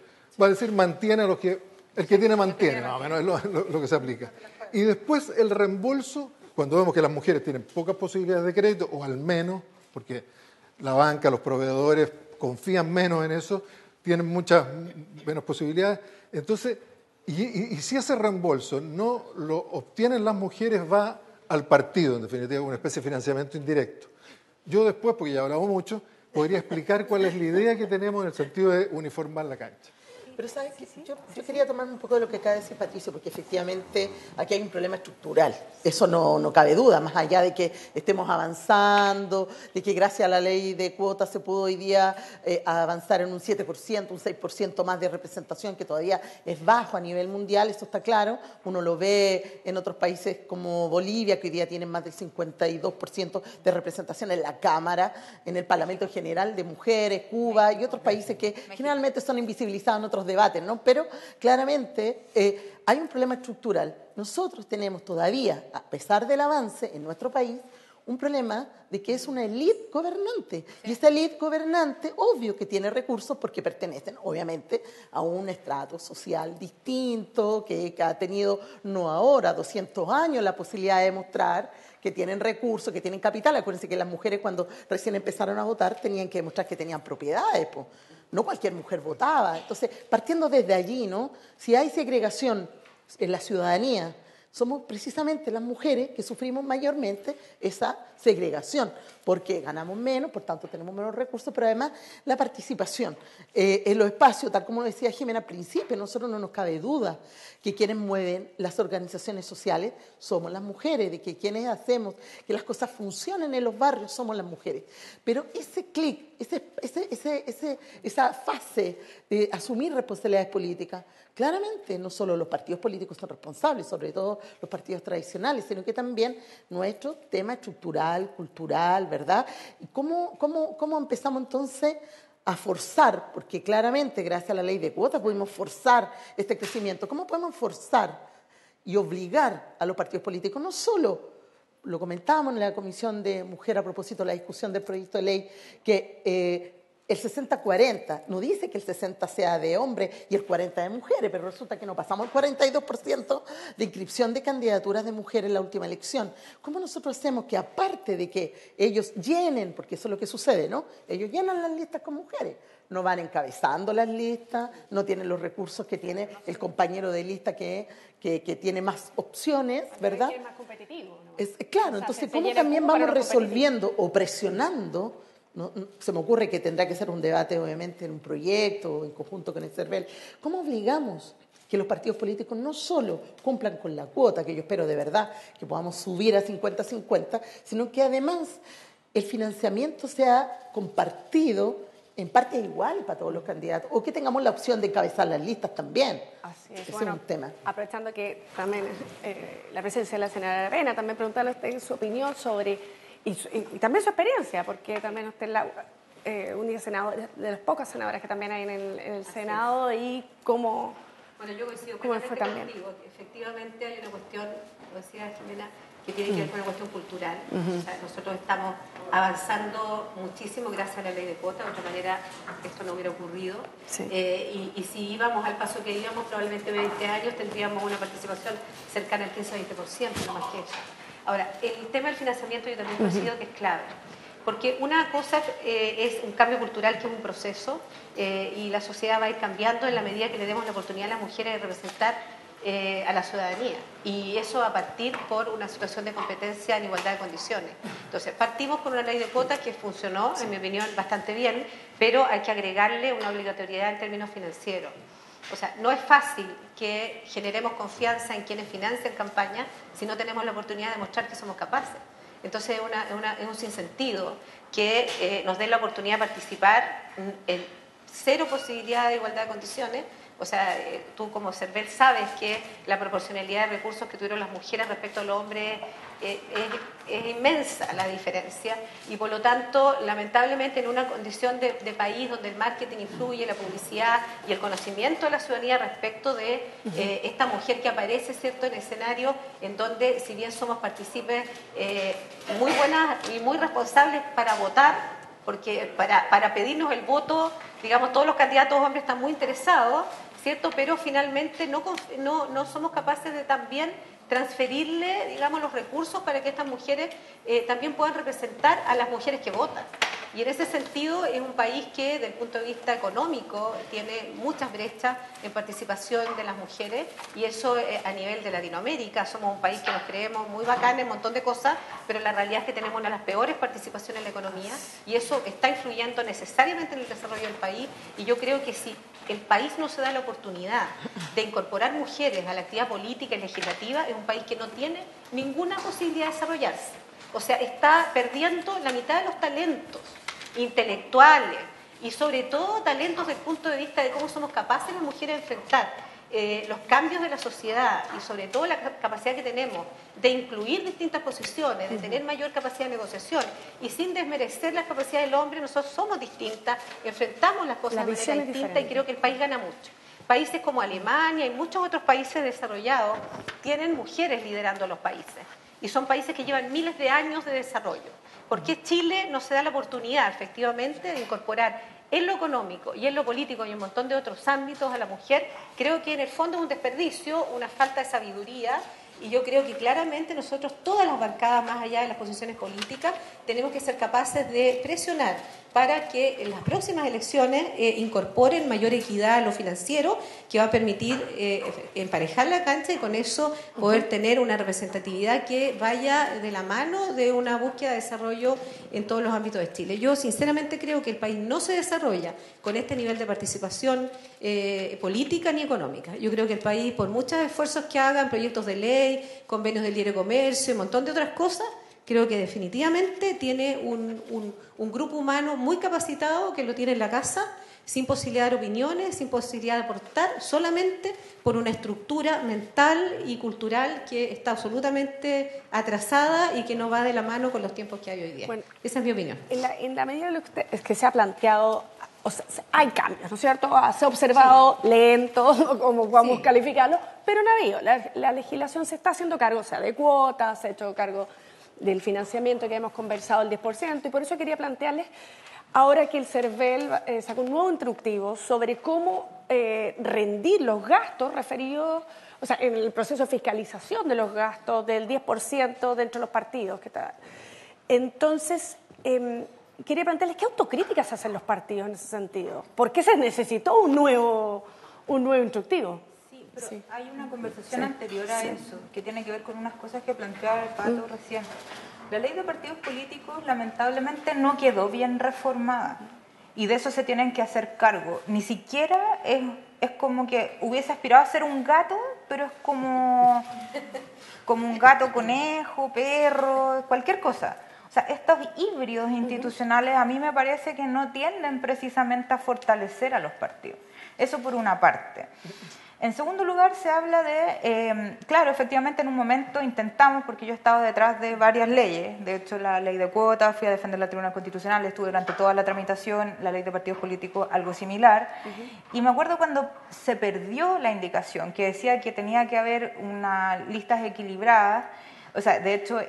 Va a decir, mantiene a los que... El que tiene, mantiene, más o menos es lo que se aplica. Y después el reembolso, cuando vemos que las mujeres tienen pocas posibilidades de crédito, o al menos, porque la banca, los proveedores confían menos en eso, tienen muchas menos posibilidades. Entonces, y si ese reembolso no lo obtienen las mujeres, va al partido, en definitiva, una especie de financiamiento indirecto. Yo después, porque ya hablamos mucho, podría explicar cuál es la idea que tenemos en el sentido de uniformar la cancha. Pero ¿sabes qué? Yo quería tomar un poco de lo que acaba de decir Patricio, porque efectivamente aquí hay un problema estructural. Eso no cabe duda, más allá de que estemos avanzando, de que gracias a la ley de cuotas se pudo hoy día avanzar en un 7%, un 6% más de representación, que todavía es bajo a nivel mundial, eso está claro. Uno lo ve en otros países como Bolivia, que hoy día tienen más del 52% de representación en la Cámara, en el Parlamento en general, de mujeres, Cuba y otros países que generalmente son invisibilizados en otros debates, ¿no? Pero claramente hay un problema estructural. Nosotros tenemos todavía, a pesar del avance en nuestro país, un problema de que es una élite gobernante. Sí. Y esta élite gobernante, obvio que tiene recursos porque pertenecen, obviamente, a un estrato social distinto, que ha tenido, no ahora, 200 años, la posibilidad de demostrar que tienen recursos, que tienen capital. Acuérdense que las mujeres cuando recién empezaron a votar tenían que demostrar que tenían propiedades, pues. No cualquier mujer votaba. Entonces, partiendo desde allí, ¿no? Si hay segregación en la ciudadanía, somos precisamente las mujeres que sufrimos mayormente esa segregación, porque ganamos menos, por tanto tenemos menos recursos, pero además la participación en los espacios, tal como decía Jimena al principio, nosotros no nos cabe duda que quienes mueven las organizaciones sociales somos las mujeres, de que quienes hacemos que las cosas funcionen en los barrios somos las mujeres. Pero ese clic, esa fase de asumir responsabilidades políticas, claramente no solo los partidos políticos son responsables, sobre todo los partidos tradicionales, sino que también nuestro tema estructural, cultural, ¿verdad? ¿Y cómo empezamos entonces a forzar? Porque claramente gracias a la ley de cuotas pudimos forzar este crecimiento. ¿Cómo podemos forzar y obligar a los partidos políticos? No solo, lo comentábamos en la Comisión de Mujer a propósito de la discusión del proyecto de ley, que el 60-40, no dice que el 60 sea de hombres y el 40 de mujeres, pero resulta que no pasamos el 42% de inscripción de candidaturas de mujeres en la última elección. ¿Cómo nosotros hacemos que, aparte de que ellos llenen, porque eso es lo que sucede, ¿no? Ellos llenan las listas con mujeres, no van encabezando las listas, no tienen los recursos que tiene el compañero de lista que tiene más opciones, ¿verdad? Es más competitivo, ¿no? Claro, o sea, entonces, ¿cómo también vamos resolviendo o presionando? ¿No? Se me ocurre que tendrá que ser un debate, obviamente, en un proyecto, en conjunto con el CERVEL. ¿Cómo obligamos que los partidos políticos no solo cumplan con la cuota, que yo espero de verdad que podamos subir a 50-50, sino que además el financiamiento sea compartido en parte igual para todos los candidatos, o que tengamos la opción de encabezar las listas también? Así es. Ese Bueno, es un tema. Aprovechando que también la presencia de la senadora Arena, también preguntarle a usted su opinión sobre... Y también su experiencia, porque también usted es la única senadora, de las pocas senadoras que también hay en el Senado, y cómo, bueno, yo coincido cómo fue también. Contigo, que efectivamente hay una cuestión, como decía Jimena, que tiene que ver con una cuestión cultural. O sea, nosotros estamos avanzando muchísimo gracias a la ley de cuotas, de otra manera esto no hubiera ocurrido. Sí. Y si íbamos al paso que íbamos, probablemente 20 años tendríamos una participación cercana al 15-20%, no más que eso. Ahora, el tema del financiamiento yo también considero que es clave, porque una cosa es un cambio cultural que es un proceso y la sociedad va a ir cambiando en la medida que le demos la oportunidad a las mujeres de representar a la ciudadanía, y eso a partir por una situación de competencia en igualdad de condiciones. Entonces, partimos con una ley de cuotas que funcionó, en mi opinión, bastante bien, pero hay que agregarle una obligatoriedad en términos financieros. O sea, no es fácil que generemos confianza en quienes financian campañas si no tenemos la oportunidad de mostrar que somos capaces. Entonces es un sinsentido que nos den la oportunidad de participar en cero posibilidad de igualdad de condiciones. O sea, tú como CERVEL sabes que la proporcionalidad de recursos que tuvieron las mujeres respecto a los hombres es inmensa la diferencia, y por lo tanto, lamentablemente, en una condición de país donde el marketing influye, la publicidad y el conocimiento de la ciudadanía respecto de esta mujer que aparece, ¿cierto?, en escenario en donde, si bien somos partícipes muy buenas y muy responsables para votar, porque para pedirnos el voto, digamos, todos los candidatos hombres están muy interesados, ¿cierto? Pero finalmente no somos capaces de también transferirle, digamos, los recursos para que estas mujeres también puedan representar a las mujeres que votan. Y en ese sentido es un país que, desde el punto de vista económico, tiene muchas brechas en participación de las mujeres, y eso a nivel de Latinoamérica. Somos un país que nos creemos muy bacán en un montón de cosas, pero la realidad es que tenemos una de las peores participaciones en la economía, y eso está influyendo necesariamente en el desarrollo del país. Y yo creo que si el país no se da la oportunidad de incorporar mujeres a la actividad política y legislativa, es un país que no tiene ninguna posibilidad de desarrollarse. O sea, está perdiendo la mitad de los talentos intelectuales y sobre todo talentos desde el punto de vista de cómo somos capaces las mujeres de enfrentar los cambios de la sociedad, y sobre todo la capacidad que tenemos de incluir distintas posiciones, de tener mayor capacidad de negociación, y sin desmerecer las capacidades del hombre. Nosotros somos distintas, enfrentamos las cosas de manera distinta, y creo que el país gana mucho. Países como Alemania y muchos otros países desarrollados tienen mujeres liderando los países, y son países que llevan miles de años de desarrollo. ¿Por qué Chile no se da la oportunidad, efectivamente, de incorporar en lo económico y en lo político y un montón de otros ámbitos a la mujer? Creo que en el fondo es un desperdicio, una falta de sabiduría, y yo creo que claramente nosotros, todas las bancadas, más allá de las posiciones políticas, tenemos que ser capaces de presionar para que en las próximas elecciones incorporen mayor equidad a lo financiero, que va a permitir emparejar la cancha, y con eso poder tener una representatividad que vaya de la mano de una búsqueda de desarrollo en todos los ámbitos de Chile. Yo sinceramente creo que el país no se desarrolla con este nivel de participación política ni económica. Yo creo que el país, por muchos esfuerzos que hagan, proyectos de ley, convenios del libre comercio, un montón de otras cosas, creo que definitivamente tiene un grupo humano muy capacitado que lo tiene en la casa, sin posibilidad de dar opiniones, sin posibilidad de aportar, solamente por una estructura mental y cultural que está absolutamente atrasada y que no va de la mano con los tiempos que hay hoy día. Bueno, esa es mi opinión. En la medida de lo que se ha planteado, o sea, hay cambios, ¿no es cierto? Se ha observado lento, como podamos calificarlo, pero no ha habido. La legislación se está haciendo cargo, o sea, de cuotas, se ha hecho cargo del financiamiento que hemos conversado, el 10%, y por eso quería plantearles, ahora que el CERVEL sacó un nuevo instructivo sobre cómo rendir los gastos referidos, o sea, en el proceso de fiscalización de los gastos del 10% dentro de los partidos. Entonces, quería plantearles qué autocríticas hacen los partidos en ese sentido. ¿Por qué se necesitó un nuevo instructivo? Pero hay una conversación anterior a eso, que tiene que ver con unas cosas que planteaba el Pato recién. La ley de partidos políticos, lamentablemente, no quedó bien reformada, y de eso se tienen que hacer cargo. Ni siquiera es como que hubiese aspirado a ser un gato, pero es como un gato, conejo, perro, cualquier cosa. O sea, estos híbridos institucionales a mí me parece que no tienden precisamente a fortalecer a los partidos. Eso por una parte. En segundo lugar, se habla de, claro, efectivamente en un momento intentamos, porque yo he estado detrás de varias leyes, de hecho la ley de cuotas, fui a defender la Tribunal Constitucional, estuve durante toda la tramitación, la ley de partidos políticos, algo similar, y me acuerdo cuando se perdió la indicación que decía que tenía que haber unas listas equilibradas, o sea, de hecho,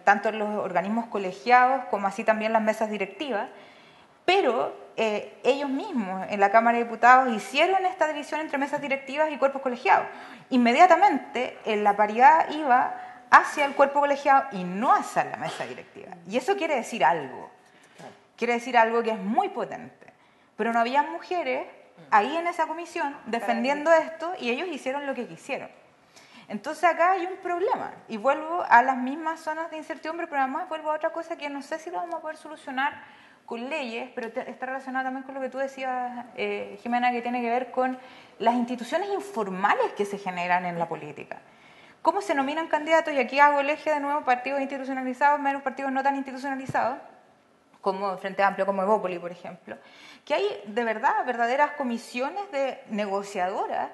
tanto en los organismos colegiados como así también las mesas directivas, pero ellos mismos en la Cámara de Diputados hicieron esta división entre mesas directivas y cuerpos colegiados. Inmediatamente la paridad iba hacia el cuerpo colegiado y no hacia la mesa directiva. Y eso quiere decir algo. Quiere decir algo que es muy potente. Pero no había mujeres ahí en esa comisión defendiendo esto, y ellos hicieron lo que quisieron. Entonces acá hay un problema, y vuelvo a las mismas zonas de incertidumbre, pero además vuelvo a otra cosa que no sé si lo vamos a poder solucionar con leyes, pero está relacionado también con lo que tú decías, Jimena, que tiene que ver con las instituciones informales que se generan en la política. ¿Cómo se nominan candidatos? Y aquí hago el eje de nuevo, partidos institucionalizados, menos partidos no tan institucionalizados, como Frente Amplio, como Evópoli, por ejemplo, que hay de verdad verdaderas comisiones de negociadoras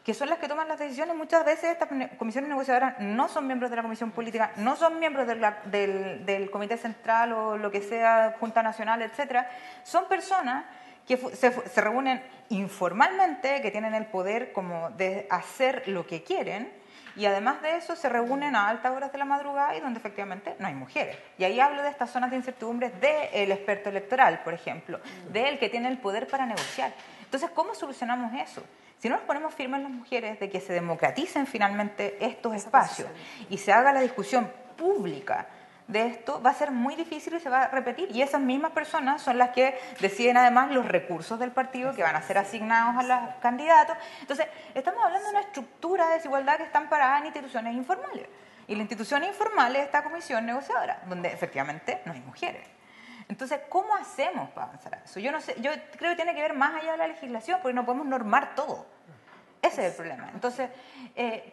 que son las que toman las decisiones. Muchas veces estas comisiones negociadoras no son miembros de la comisión política, no son miembros del comité central o lo que sea, Junta Nacional, etcétera. Son personas que se reúnen informalmente, que tienen el poder como de hacer lo que quieren, y además de eso se reúnen a altas horas de la madrugada y donde efectivamente no hay mujeres. Y ahí hablo de estas zonas de incertidumbres del experto electoral, por ejemplo, del que tiene el poder para negociar. Entonces, ¿cómo solucionamos eso? Si no nos ponemos firmes las mujeres de que se democraticen finalmente estos espacios y se haga la discusión pública de esto va a ser muy difícil y se va a repetir. Y esas mismas personas son las que deciden además los recursos del partido que van a ser asignados a los candidatos. Entonces, estamos hablando de una estructura de desigualdad que está amparada en instituciones informales. Y la institución informal es esta comisión negociadora, donde efectivamente no hay mujeres. Entonces, ¿cómo hacemos para avanzar a eso? Yo no sé, yo creo que tiene que ver más allá de la legislación, porque no podemos normar todo. Ese es el problema. Entonces,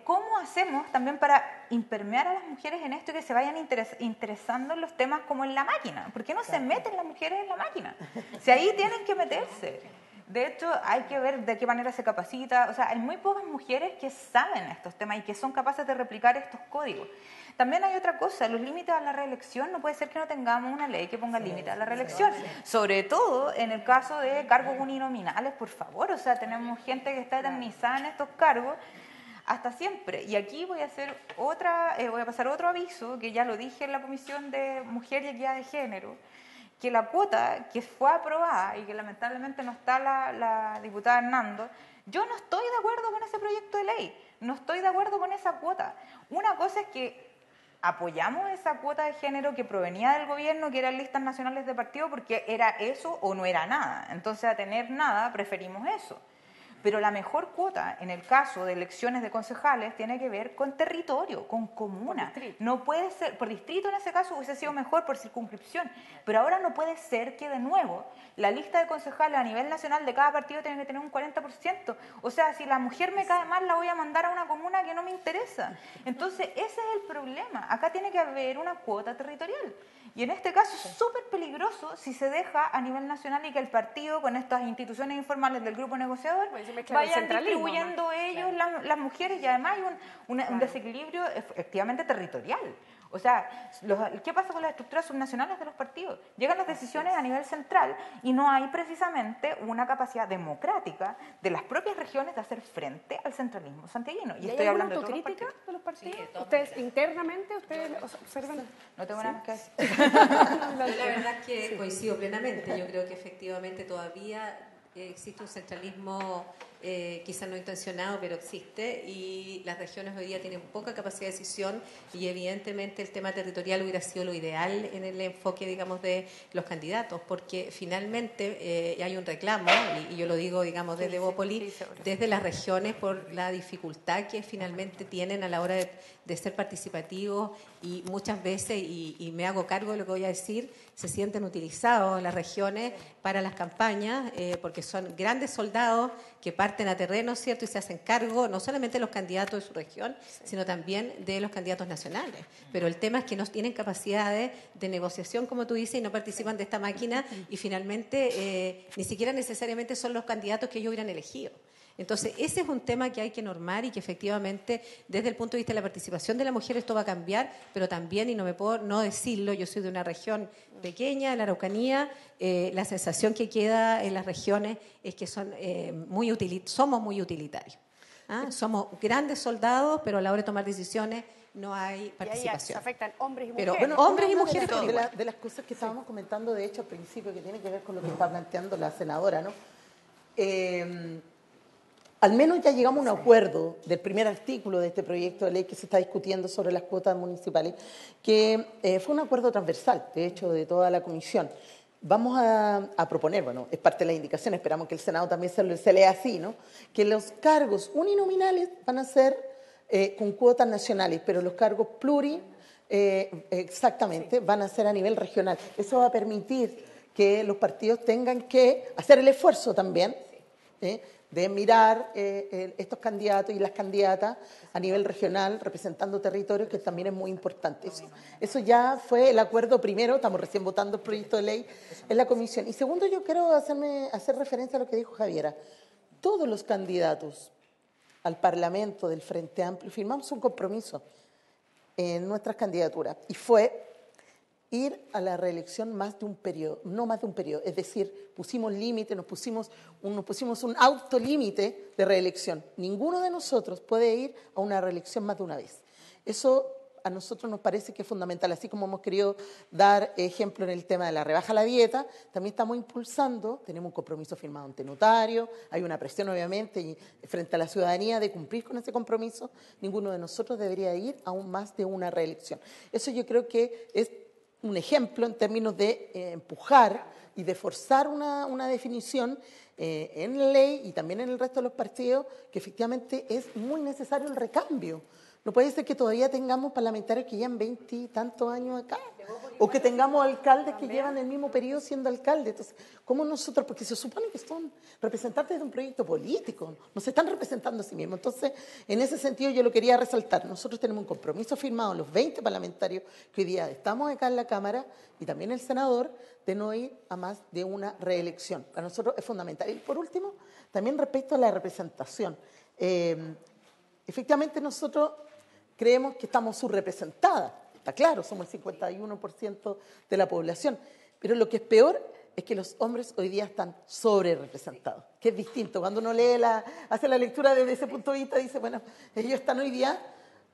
¿cómo hacemos también para impermear a las mujeres en esto y que se vayan interesando en los temas como en la máquina? ¿Por qué no se meten las mujeres en la máquina? Si ahí tienen que meterse. De hecho, hay que ver de qué manera se capacita. O sea, hay muy pocas mujeres que saben estos temas y que son capaces de replicar estos códigos. También hay otra cosa, los límites a la reelección. No puede ser que no tengamos una ley que ponga límites a la reelección. Sobre todo en el caso de cargos uninominales, por favor. O sea, tenemos gente que está eternizada en estos cargos hasta siempre. Y aquí voy a hacer voy a pasar otro aviso, que ya lo dije en la Comisión de Mujer y Equidad de Género, que la cuota que fue aprobada y que lamentablemente no está la diputada Hernando, yo no estoy de acuerdo con ese proyecto de ley, no estoy de acuerdo con esa cuota. Una cosa es que apoyamos esa cuota de género que provenía del gobierno, que eran listas nacionales de partido, porque era eso o no era nada. Entonces, a tener nada, preferimos eso. Pero la mejor cuota, en el caso de elecciones de concejales, tiene que ver con territorio, con comuna. No puede ser, por distrito en ese caso hubiese sido mejor, por circunscripción. Pero ahora no puede ser que de nuevo la lista de concejales a nivel nacional de cada partido tenga que tener un 40%. O sea, si la mujer me cae mal, la voy a mandar a una comuna que no me interesa. Entonces, ese es el problema. Acá tiene que haber una cuota territorial. Y en este caso es súper peligroso si se deja a nivel nacional y que el partido, con estas instituciones informales del grupo negociador, vayan distribuyendo ellos las mujeres, y además hay un desequilibrio efectivamente territorial. O sea, ¿qué pasa con las estructuras subnacionales de los partidos? Llegan las decisiones a nivel central y no hay precisamente una capacidad democrática de las propias regiones de hacer frente al centralismo santiaguino. ¿Y estoy hablando de autocrítica de los partidos? Sí, ¿ustedes internamente observan? No tengo nada más que decir. La verdad es que coincido plenamente. Yo creo que efectivamente todavía existe un centralismo quizás no intencionado, pero existe, y las regiones hoy día tienen poca capacidad de decisión, y evidentemente el tema territorial hubiera sido lo ideal en el enfoque, digamos, de los candidatos, porque finalmente hay un reclamo, y yo lo digo, digamos, desde Bópoli, desde las regiones, por la dificultad que finalmente tienen a la hora de ser participativos, y muchas veces, y me hago cargo de lo que voy a decir, se sienten utilizados en las regiones para las campañas, porque son grandes soldados que parten a terreno, ¿cierto?, y se hacen cargo no solamente de los candidatos de su región, sino también de los candidatos nacionales. Pero el tema es que no tienen capacidades de negociación, como tú dices, y no participan de esta máquina, y finalmente ni siquiera necesariamente son los candidatos que ellos hubieran elegido. Entonces, ese es un tema que hay que normar, y que efectivamente, desde el punto de vista de la participación de la mujer, esto va a cambiar, pero también, y no me puedo no decirlo, yo soy de una región pequeña, de la Araucanía, la sensación que queda en las regiones es que somos muy utilitarios. Somos grandes soldados, pero a la hora de tomar decisiones no hay participación. Y ahí se afectan hombres y mujeres. Pero hombres y mujeres de las cosas que estábamos comentando, de hecho, al principio, que tiene que ver con lo que está planteando la senadora, ¿no? Al menos ya llegamos a un acuerdo del primer artículo de este proyecto de ley que se está discutiendo sobre las cuotas municipales, que fue un acuerdo transversal, de hecho, de toda la comisión. Vamos a proponer, bueno, es parte de la indicación, esperamos que el Senado también se lea así, ¿no?, que los cargos uninominales van a ser con cuotas nacionales, pero los cargos exactamente, van a ser a nivel regional. Eso va a permitir que los partidos tengan que hacer el esfuerzo también, de mirar estos candidatos y las candidatas a nivel regional, representando territorios, que también es muy importante. Eso ya fue el acuerdo primero, estamos recién votando el proyecto de ley en la comisión. Y segundo, yo quiero hacer referencia a lo que dijo Javiera. Todos los candidatos al Parlamento del Frente Amplio firmamos un compromiso en nuestras candidaturas, y fue ir a la reelección más de un periodo, no más de un periodo, es decir, pusimos límite, nos pusimos un autolímite de reelección. Ninguno de nosotros puede ir a una reelección más de una vez. Eso a nosotros nos parece que es fundamental, así como hemos querido dar ejemplo en el tema de la rebaja a la dieta, también estamos impulsando, tenemos un compromiso firmado ante notario, hay una presión obviamente frente a la ciudadanía de cumplir con ese compromiso, ninguno de nosotros debería ir a aún más de una reelección. Eso yo creo que es un ejemplo en términos de empujar y de forzar una definición en la ley y también en el resto de los partidos, que efectivamente es muy necesario el recambio. No puede ser que todavía tengamos parlamentarios que llevan 20 y tantos años acá, o que tengamos alcaldes que llevan el mismo periodo siendo alcaldes. Entonces, ¿cómo nosotros? Porque se supone que son representantes de un proyecto político, no se están representando a sí mismos. Entonces, en ese sentido yo lo quería resaltar. Nosotros tenemos un compromiso firmado, los 20 parlamentarios que hoy día estamos acá en la Cámara, y también el senador, de no ir a más de una reelección. Para nosotros es fundamental. Y por último, también respecto a la representación. Efectivamente nosotros creemos que estamos subrepresentadas, está claro, somos el 51% de la población, pero lo que es peor es que los hombres hoy día están sobrerepresentados, que es distinto. Cuando uno hace la lectura desde ese punto de vista, dice, bueno, ellos están hoy día,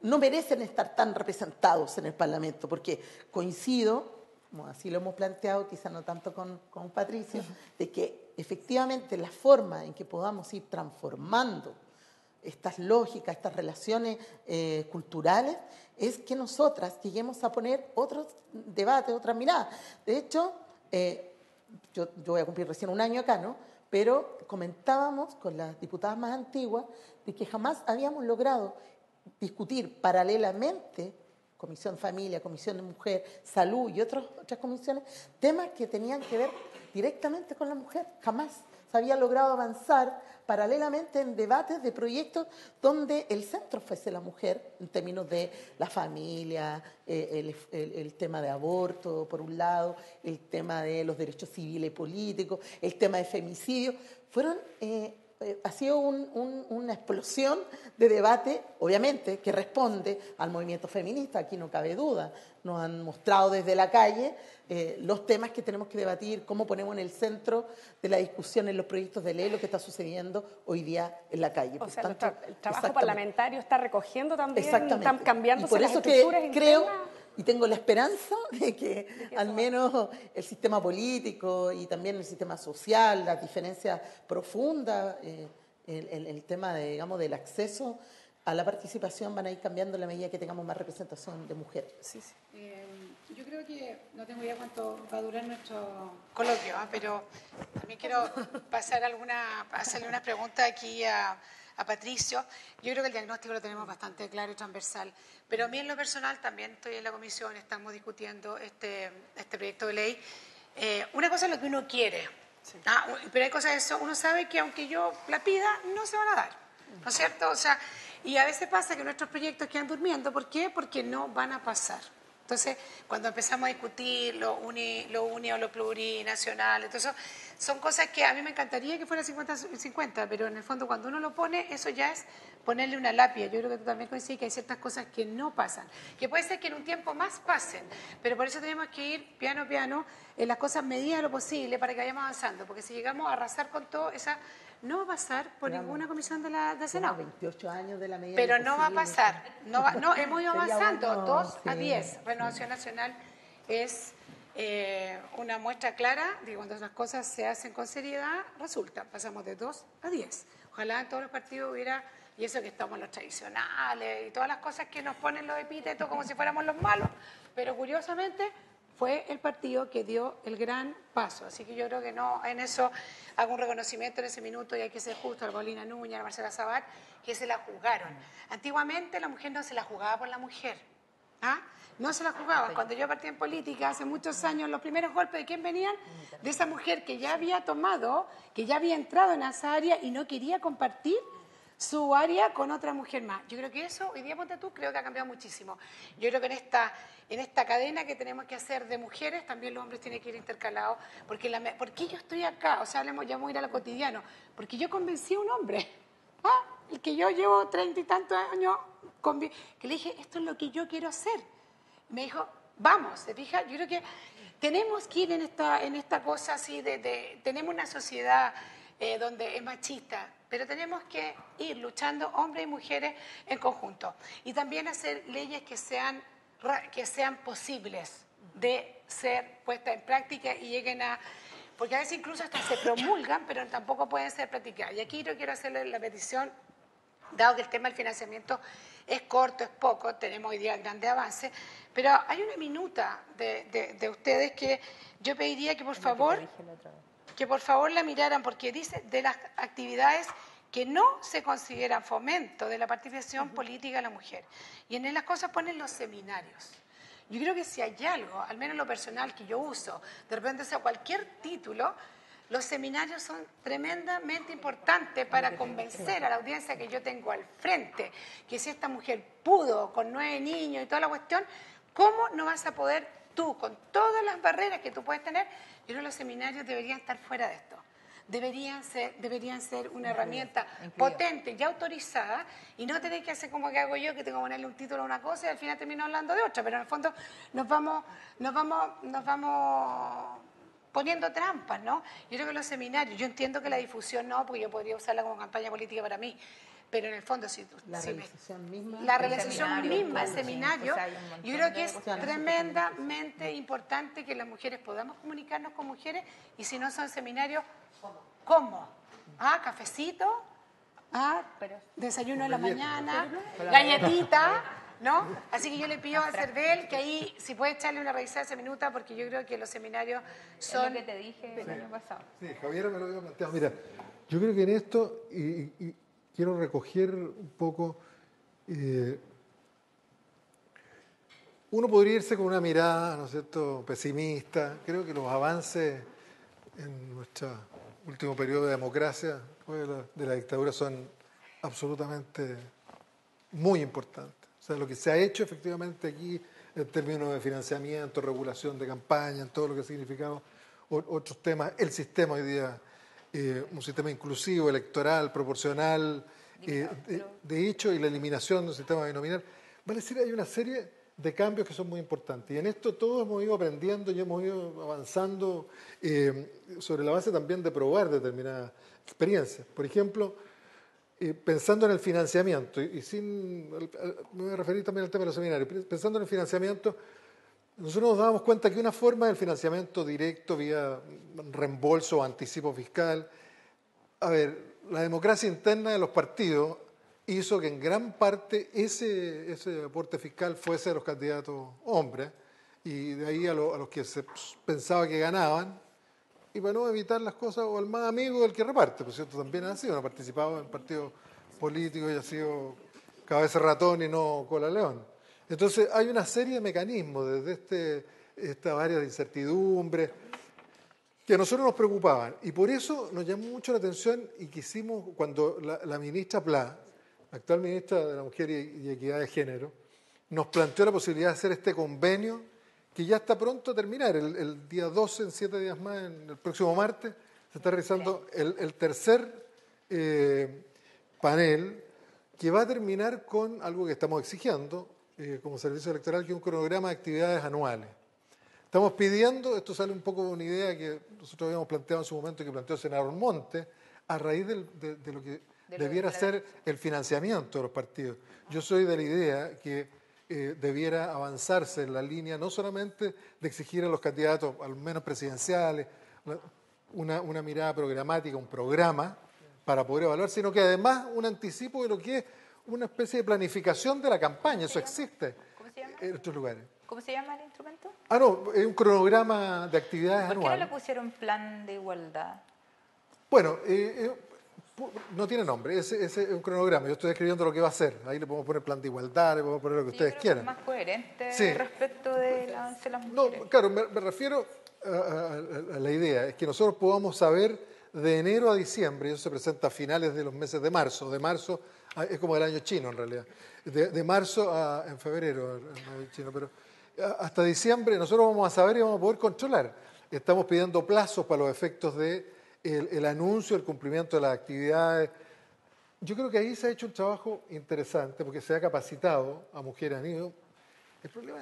no merecen estar tan representados en el Parlamento, porque coincido, como así lo hemos planteado, quizá no tanto con Patricio, de que efectivamente la forma en que podamos ir transformando estas lógicas, estas relaciones culturales, es que nosotras lleguemos a poner otros debates, otras miradas. De hecho, yo voy a cumplir recién un año acá, ¿no? Pero comentábamos con las diputadas más antiguas de que jamás habíamos logrado discutir paralelamente, Comisión Familia, Comisión de Mujer, Salud y otras comisiones, temas que tenían que ver directamente con la mujer. Jamás se había logrado avanzar paralelamente en debates de proyectos donde el centro fuese la mujer, en términos de la familia, el tema de aborto, por un lado, el tema de los derechos civiles y políticos, el tema de femicidio. Ha sido una explosión de debate, obviamente, que responde al movimiento feminista, aquí no cabe duda. Nos han mostrado desde la calle los temas que tenemos que debatir, cómo ponemos en el centro de la discusión en los proyectos de ley lo que está sucediendo hoy día en la calle. O sea, el trabajo parlamentario está recogiendo también, están cambiándose y por las eso estructuras que internas. creo y tengo la esperanza de que al menos el sistema político y también el sistema social, las diferencias profundas, el tema de, digamos, del acceso a la participación van a ir cambiando a la medida que tengamos más representación de mujeres. Sí, sí. Yo creo que no tengo idea cuánto va a durar nuestro coloquio, pero también quiero hacerle unas preguntas aquí a Patricio. Yo creo que el diagnóstico lo tenemos bastante claro y transversal, pero a mí en lo personal también estoy en la comisión, estamos discutiendo este proyecto de ley. Una cosa es lo que uno quiere, sí. Pero hay cosas de eso, uno sabe que aunque yo la pida, no se van a dar, ¿no es cierto? O sea, y a veces pasa que nuestros proyectos quedan durmiendo. ¿Por qué? Porque no van a pasar. Entonces, cuando empezamos a discutir lo uni o lo plurinacional, entonces son cosas que a mí me encantaría que fuera 50-50, pero en el fondo cuando uno lo pone, eso ya es ponerle una lápida. Yo creo que tú también coincides que hay ciertas cosas que no pasan, que puede ser que en un tiempo más pasen, pero por eso tenemos que ir piano a piano en las cosas medidas de lo posible para que vayamos avanzando, porque si llegamos a arrasar con todo, esa no va a pasar por ninguna comisión del Senado. 28 años de la medida. Pero no va a pasar. No, hemos ido avanzando. 2 a 10. Renovación Nacional es una muestra clara de que cuando las cosas se hacen con seriedad, resultan. Pasamos de 2 a 10. Ojalá en todos los partidos hubiera, y eso que estamos los tradicionales y todas las cosas que nos ponen los epítetos como si fuéramos los malos, pero curiosamente fue el partido que dio el gran paso. Así que yo creo que no, en eso hago un reconocimiento en ese minuto y hay que ser justo a Paulina Núñez, a Marcela Sabat, que se la jugaron. Antiguamente la mujer no se la jugaba por la mujer. No se la jugaba. Cuando yo partí en política hace muchos años, los primeros golpes, ¿de quién venían? De esa mujer que ya había tomado, que ya había entrado en esa área y no quería compartir su área con otra mujer más. Yo creo que eso, hoy día, ponte tú, creo que ha cambiado muchísimo. Yo creo que en esta cadena que tenemos que hacer de mujeres, también los hombres tienen que ir intercalados, porque ¿por qué yo estoy acá? O sea, ya vamos a ir a lo cotidiano. Porque yo convencí a un hombre, el que yo llevo 30 y tantos años, que le dije, esto es lo que yo quiero hacer. Me dijo, vamos, ¿se fija? Yo creo que tenemos que ir en esta cosa así tenemos una sociedad donde es machista, pero tenemos que ir luchando hombres y mujeres en conjunto y también hacer leyes que sean que sean posibles de ser puestas en práctica y lleguen a... Porque a veces incluso hasta se promulgan, pero tampoco pueden ser practicadas. Y aquí yo quiero hacerle la petición, dado que el tema del financiamiento es corto, es poco, tenemos hoy día grandes avances, pero hay una minuta de ustedes que yo pediría que por favor la miraran, porque dice de las actividades que no se consideran fomento de la participación política de la mujer. Y en las cosas ponen los seminarios. Yo creo que si hay algo, al menos lo personal que yo uso, de repente sea cualquier título, los seminarios son tremendamente importantes para convencer a la audiencia que yo tengo al frente, que si esta mujer pudo con 9 niños y toda la cuestión, ¿cómo no vas a poder tú, con todas las barreras que tú puedes tener? Yo creo que los seminarios deberían estar fuera de esto. Deberían ser una herramienta potente y autorizada y no tener que hacer como que hago yo, que tengo que ponerle un título a una cosa y al final termino hablando de otra, pero en el fondo nos vamos poniendo trampas, ¿no? Yo creo que los seminarios, yo entiendo que la difusión no, porque yo podría usarla como campaña política para mí, pero en el fondo la realización misma, el seminario, yo creo que es tremendamente importante que las mujeres podamos comunicarnos con mujeres y si no son seminarios, ¿cómo? Cafecito, desayuno en la mañana, galletita, ¿no? Así que yo le pido a Cervel que ahí, si puede echarle una revisada a esa minuta, porque yo creo que los seminarios son... Es lo que te dije el año pasado. Sí, Javiera me lo había planteado. Mira, yo creo que en esto, y quiero recoger un poco, uno podría irse con una mirada, ¿no es cierto?, pesimista. Creo que los avances en nuestro último periodo de democracia, después de la dictadura, son absolutamente muy importantes. O sea, lo que se ha hecho efectivamente aquí en términos de financiamiento, regulación de campaña, en todo lo que ha significado otros temas, el sistema hoy día, un sistema inclusivo, electoral, proporcional, de hecho, y la eliminación del sistema binominal. Vale decir, hay una serie de cambios que son muy importantes. Y en esto todos hemos ido aprendiendo y hemos ido avanzando sobre la base también de probar determinadas experiencias. Por ejemplo, pensando en el financiamiento, me voy a referir también al tema de los seminarios, pensando en el financiamiento, nosotros nos dábamos cuenta que una forma del financiamiento directo vía reembolso o anticipo fiscal, la democracia interna de los partidos hizo que en gran parte ese aporte fiscal fuese de los candidatos hombres y de ahí a los que se pensaba que ganaban, y para no evitar las cosas, o el más amigo del que reparte, por cierto, también ha sido, no ha participado en partidos políticos y ha sido cabeza ratón y no cola león. Entonces hay una serie de mecanismos desde esta área de incertidumbre que a nosotros nos preocupaban, y por eso nos llamó mucho la atención y quisimos, cuando la ministra Pla, la actual ministra de la Mujer y Equidad de Género, nos planteó la posibilidad de hacer este convenio que ya está pronto a terminar, el día 12, en 7 días más, el próximo martes, se está realizando el tercer panel, que va a terminar con algo que estamos exigiendo como servicio electoral, que es un cronograma de actividades anuales. Estamos pidiendo, esto sale un poco de una idea que nosotros habíamos planteado en su momento y que planteó el senador Monte, a raíz de lo que debiera ser el financiamiento de los partidos. Yo soy de la idea que debiera avanzarse en la línea no solamente de exigir a los candidatos, al menos presidenciales, una mirada programática, un programa para poder evaluar, sino que además un anticipo de lo que es una especie de planificación de la campaña. Eso existe en otros lugares. ¿Cómo se llama el instrumento? No, es un cronograma de actividades anuales. ¿Por qué no le pusieron plan de igualdad? Bueno, no tiene nombre, es un cronograma. Yo estoy escribiendo lo que va a hacer. Ahí le podemos poner plan de igualdad, le podemos poner lo que ustedes quieran. Es más coherente respecto del avance de las mujeres. No, claro, me refiero a la idea, es que nosotros podamos saber de enero a diciembre, y eso se presenta a finales de los meses de marzo. De marzo es como el año chino en realidad. De marzo en febrero, el año chino, pero hasta diciembre nosotros vamos a saber y vamos a poder controlar. Estamos pidiendo plazos para los efectos de el anuncio, el cumplimiento de las actividades. Yo creo que ahí se ha hecho un trabajo interesante porque se ha capacitado a mujeres. El problema,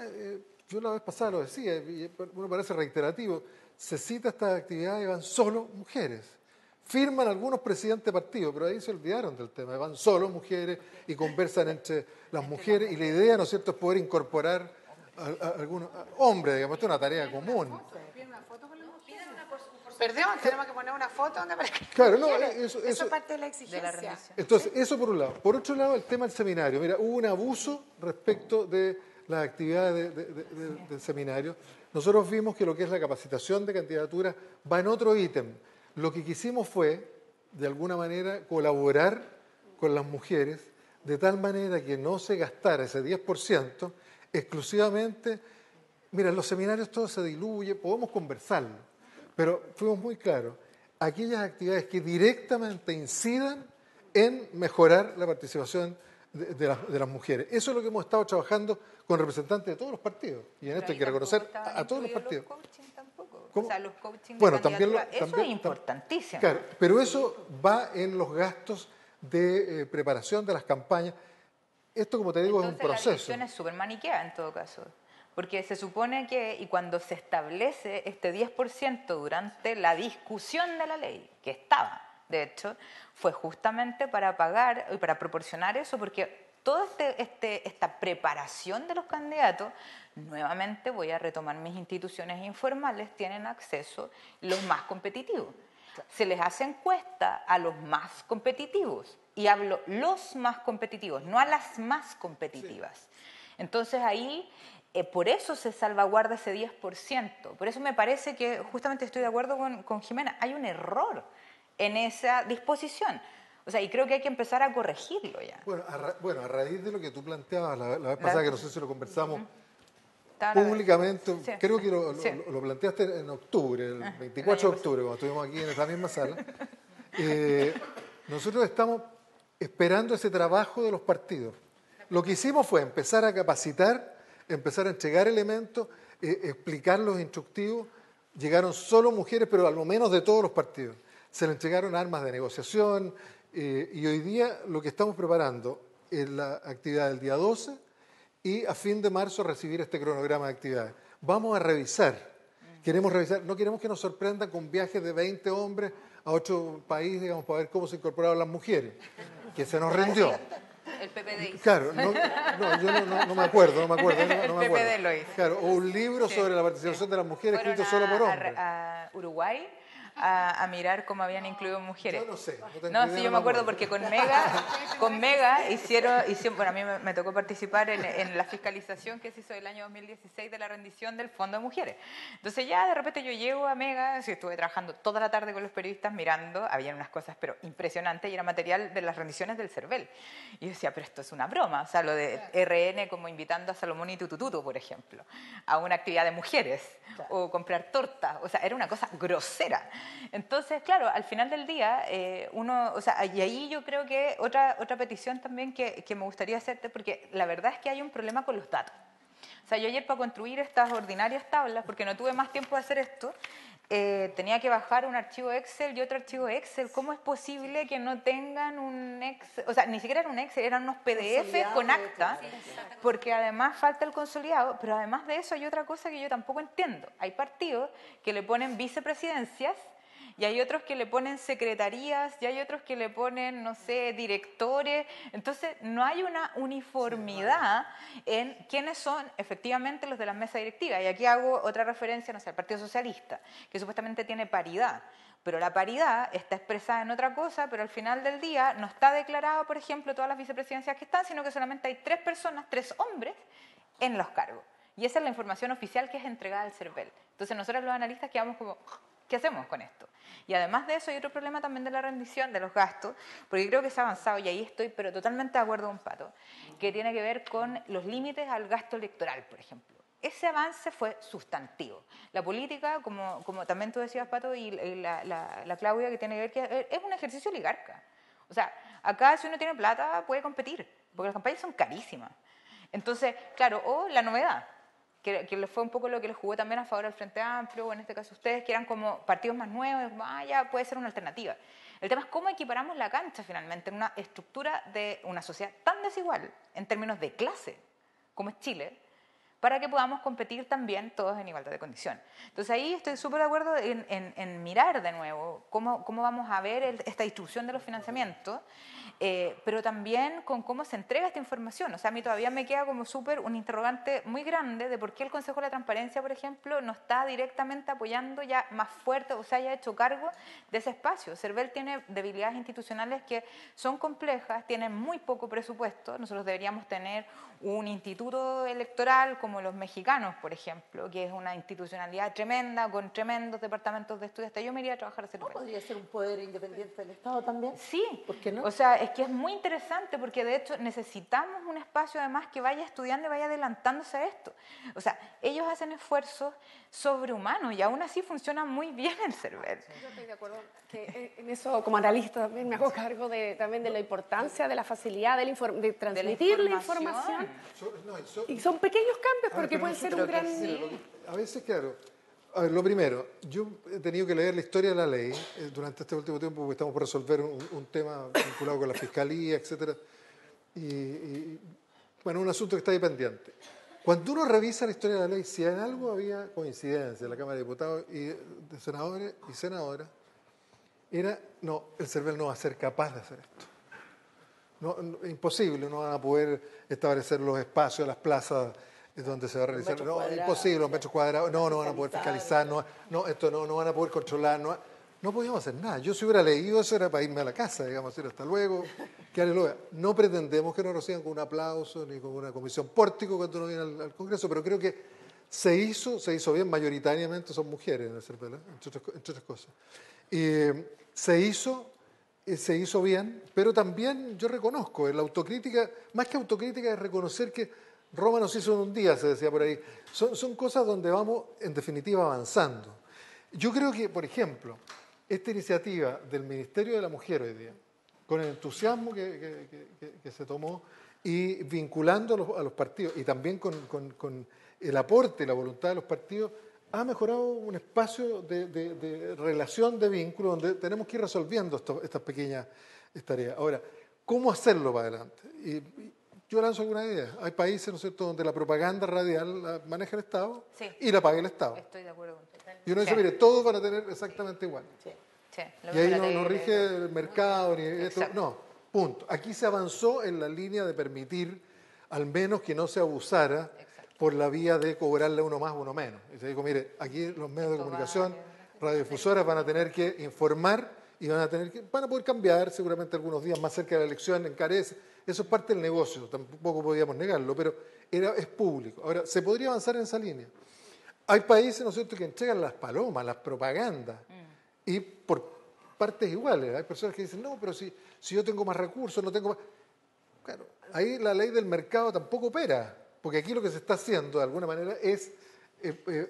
yo la vez pasada lo decía, y uno parece reiterativo, se cita estas actividades y van solo mujeres. Firman algunos presidentes de partidos, pero ahí se olvidaron del tema. Van solo mujeres y conversan entre las mujeres y la idea, ¿no es cierto?, es poder incorporar algunos hombres, digamos, esto es una tarea común. Perdón, tenemos que poner una foto donde aparezca. Claro, no, eso es parte de la exigencia. Entonces, eso por un lado. Por otro lado, el tema del seminario. Mira, hubo un abuso respecto de las actividades del seminario. Nosotros vimos que lo que es la capacitación de candidaturas va en otro ítem. Lo que quisimos fue, de alguna manera, colaborar con las mujeres de tal manera que no se gastara ese 10% exclusivamente. Mira, en los seminarios todo se diluye, podemos conversarlo. Pero fuimos muy claros, aquellas actividades que directamente incidan en mejorar la participación de las mujeres. Eso es lo que hemos estado trabajando con representantes de todos los partidos. Y en esto hay que reconocer a todos los partidos. Los coaching tampoco. ¿Cómo? O sea, los coaching Bueno, de también candidatura, eso es importantísimo. Claro, pero eso va en los gastos de preparación de las campañas. Esto, como te digo, Entonces, es un proceso. la visión es súper maniquea en todo caso. Porque se supone que, y cuando se establece este 10% durante la discusión de la ley, que estaba, de hecho, fue justamente para pagar y para proporcionar eso, porque toda esta preparación de los candidatos, nuevamente voy a retomar mis instituciones informales, tienen acceso los más competitivos. Se les hace encuesta a los más competitivos, y hablo los más competitivos, no a las más competitivas. Entonces ahí... por eso se salvaguarda ese 10%. Por eso me parece que, justamente estoy de acuerdo con Jimena, hay un error en esa disposición. O sea, y creo que hay que empezar a corregirlo ya. Bueno, a raíz de lo que tú planteabas la vez pasada, que no sé si lo conversamos públicamente, sí. Creo que lo planteaste en octubre, el 24 de octubre, cuando estuvimos aquí en esa misma sala. Nosotros estamos esperando ese trabajo de los partidos. Lo que hicimos fue empezar a capacitar, empezar a entregar elementos, explicar los instructivos. Llegaron solo mujeres, pero al menos de todos los partidos. Se le entregaron armas de negociación y hoy día lo que estamos preparando es la actividad del día 12 y a fin de marzo recibir este cronograma de actividades. Vamos a revisar, queremos revisar, no queremos que nos sorprendan con viajes de 20 hombres a otro país, digamos, para ver cómo se incorporaron las mujeres, que se nos rindió. El PPD hizo. Claro, yo no me acuerdo. El PPD lo hizo. Claro, o un libro sobre la participación de las mujeres escrito solo por hombres. A Uruguay a mirar cómo habían incluido mujeres. Yo no sé. Sí, yo me acuerdo porque con Mega hicieron, bueno, a mí me tocó participar en la fiscalización que se hizo el año 2016 de la rendición del Fondo de Mujeres. Entonces ya de repente yo llego a Mega, estuve trabajando toda la tarde con los periodistas mirando, había unas cosas pero impresionantes y era material de las rendiciones del CERVEL. Y yo decía, pero esto es una broma, o sea, lo de RN como invitando a Salomón y Tutututu, por ejemplo, a una actividad de mujeres, o comprar tortas, o sea, era una cosa grosera. Entonces, claro, al final del día, y ahí yo creo que otra petición también que me gustaría hacerte, porque la verdad es que hay un problema con los datos. O sea, yo ayer para construir estas ordinarias tablas, porque no tuve más tiempo de hacer esto, tenía que bajar un archivo Excel y otro archivo Excel. ¿Cómo es posible que no tengan un Excel? O sea, ni siquiera era un Excel, eran unos PDF con acta, porque además falta el consolidado, pero además de eso hay otra cosa que yo tampoco entiendo. Hay partidos que le ponen vicepresidencias, y hay otros que le ponen secretarías, y hay otros que le ponen, no sé, directores. Entonces, no hay una uniformidad en quiénes son efectivamente los de las mesas directivas. Y aquí hago otra referencia, no sé, al Partido Socialista, que supuestamente tiene paridad. Pero la paridad está expresada en otra cosa, pero al final del día no está declarado, por ejemplo, todas las vicepresidencias que están, sino que solamente hay 3 personas, 3 hombres, en los cargos. Y esa es la información oficial que es entregada al CERVEL. Entonces, nosotros los analistas quedamos como... ¿Qué hacemos con esto? Y además de eso hay otro problema también de la rendición, de los gastos, porque creo que se ha avanzado, y ahí estoy pero totalmente de acuerdo con Pato, que tiene que ver con los límites al gasto electoral, por ejemplo. Ese avance fue sustantivo. La política, como también tú decías, Pato, y la Claudia, que tiene que ver que es un ejercicio oligarca. O sea, acá si uno tiene plata puede competir, porque las campañas son carísimas. Entonces, claro, o la novedad, que fue un poco lo que les jugó también a favor del Frente Amplio, o en este caso ustedes, que eran como partidos más nuevos, ya puede ser una alternativa. El tema es cómo equiparamos la cancha finalmente en una estructura de una sociedad tan desigual en términos de clase como es Chile, para que podamos competir también todos en igualdad de condiciones. Entonces ahí estoy súper de acuerdo en mirar de nuevo cómo vamos a ver esta distribución de los financiamientos, pero también con cómo se entrega esta información. O sea, a mí todavía me queda como súper un interrogante muy grande de por qué el Consejo de la Transparencia, por ejemplo, no está directamente apoyando ya más fuerte o se haya hecho cargo de ese espacio. CERVEL tiene debilidades institucionales que son complejas, tienen muy poco presupuesto. Nosotros deberíamos tener un instituto electoral como los mexicanos, por ejemplo, que es una institucionalidad tremenda, con tremendos departamentos de estudio. Hasta yo me iría a trabajar a CERVEL. ¿No podría ser un poder independiente del Estado también? Sí. ¿Por qué no? O sea, es que es muy interesante porque de hecho necesitamos un espacio además que vaya estudiando y vaya adelantándose a esto. O sea, ellos hacen esfuerzos sobrehumanos y aún así funciona muy bien el CERVEL. Yo estoy de acuerdo que en eso como analista también me hago cargo también de la importancia, de la facilidad de transmitir la información. Y son pequeños cambios porque pueden ser un gran... A veces, claro. A ver, lo primero, yo he tenido que leer la historia de la ley durante este último tiempo porque estamos por resolver un tema vinculado con la fiscalía, etcétera. Y bueno, un asunto que está ahí pendiente. Cuando uno revisa la historia de la ley, si en algo había coincidencia en la Cámara de Diputados y de senadores y senadoras, era, no, el CERVEL no va a ser capaz de hacer esto. No, imposible, no van a poder establecer los espacios, las plazas donde se va a realizar. No, imposible, los metros cuadrados, no van a poder fiscalizar, no van a poder controlar, no podíamos hacer nada. Yo si hubiera leído eso era para irme a la casa, digamos, decir hasta luego, que alguien lo vea. No pretendemos que nos reciban con un aplauso ni con una comisión pórtico cuando uno viene al Congreso, pero creo que se hizo bien, mayoritariamente son mujeres en el CERVEL, entre otras cosas. Se hizo bien, pero también yo reconozco, en la autocrítica, más que autocrítica es reconocer que Roma nos hizo en un día, se decía por ahí. Son cosas donde vamos, en definitiva, avanzando. Yo creo que, por ejemplo, esta iniciativa del Ministerio de la Mujer hoy día, con el entusiasmo que se tomó y vinculando a los partidos, y también con el aporte y la voluntad de los partidos, ha mejorado un espacio de relación, de vínculo, donde tenemos que ir resolviendo estas pequeñas tareas. Ahora, ¿cómo hacerlo para adelante? Yo lanzo alguna idea. Hay países, ¿no es cierto?, donde la propaganda radial la maneja el Estado y la paga el Estado. Estoy de acuerdo con usted. Y uno dice, mire, todos van a tener exactamente igual. Y ahí no rige el mercado, ni esto, no, punto. Aquí se avanzó en la línea de permitir, al menos que no se abusara por la vía de cobrarle uno más, uno menos. Y se dijo, mire, aquí los medios de comunicación, radiodifusoras van a tener que informar y van a poder cambiar seguramente algunos días más cerca de la elección, encarece. Eso es parte del negocio, tampoco podíamos negarlo, pero es público. Ahora, se podría avanzar en esa línea. Hay países, ¿no es cierto?, que entregan las palomas, las propagandas, y por partes iguales. Hay personas que dicen, no, pero si yo tengo más recursos, no tengo más... Claro, ahí la ley del mercado tampoco opera, porque aquí lo que se está haciendo, de alguna manera, es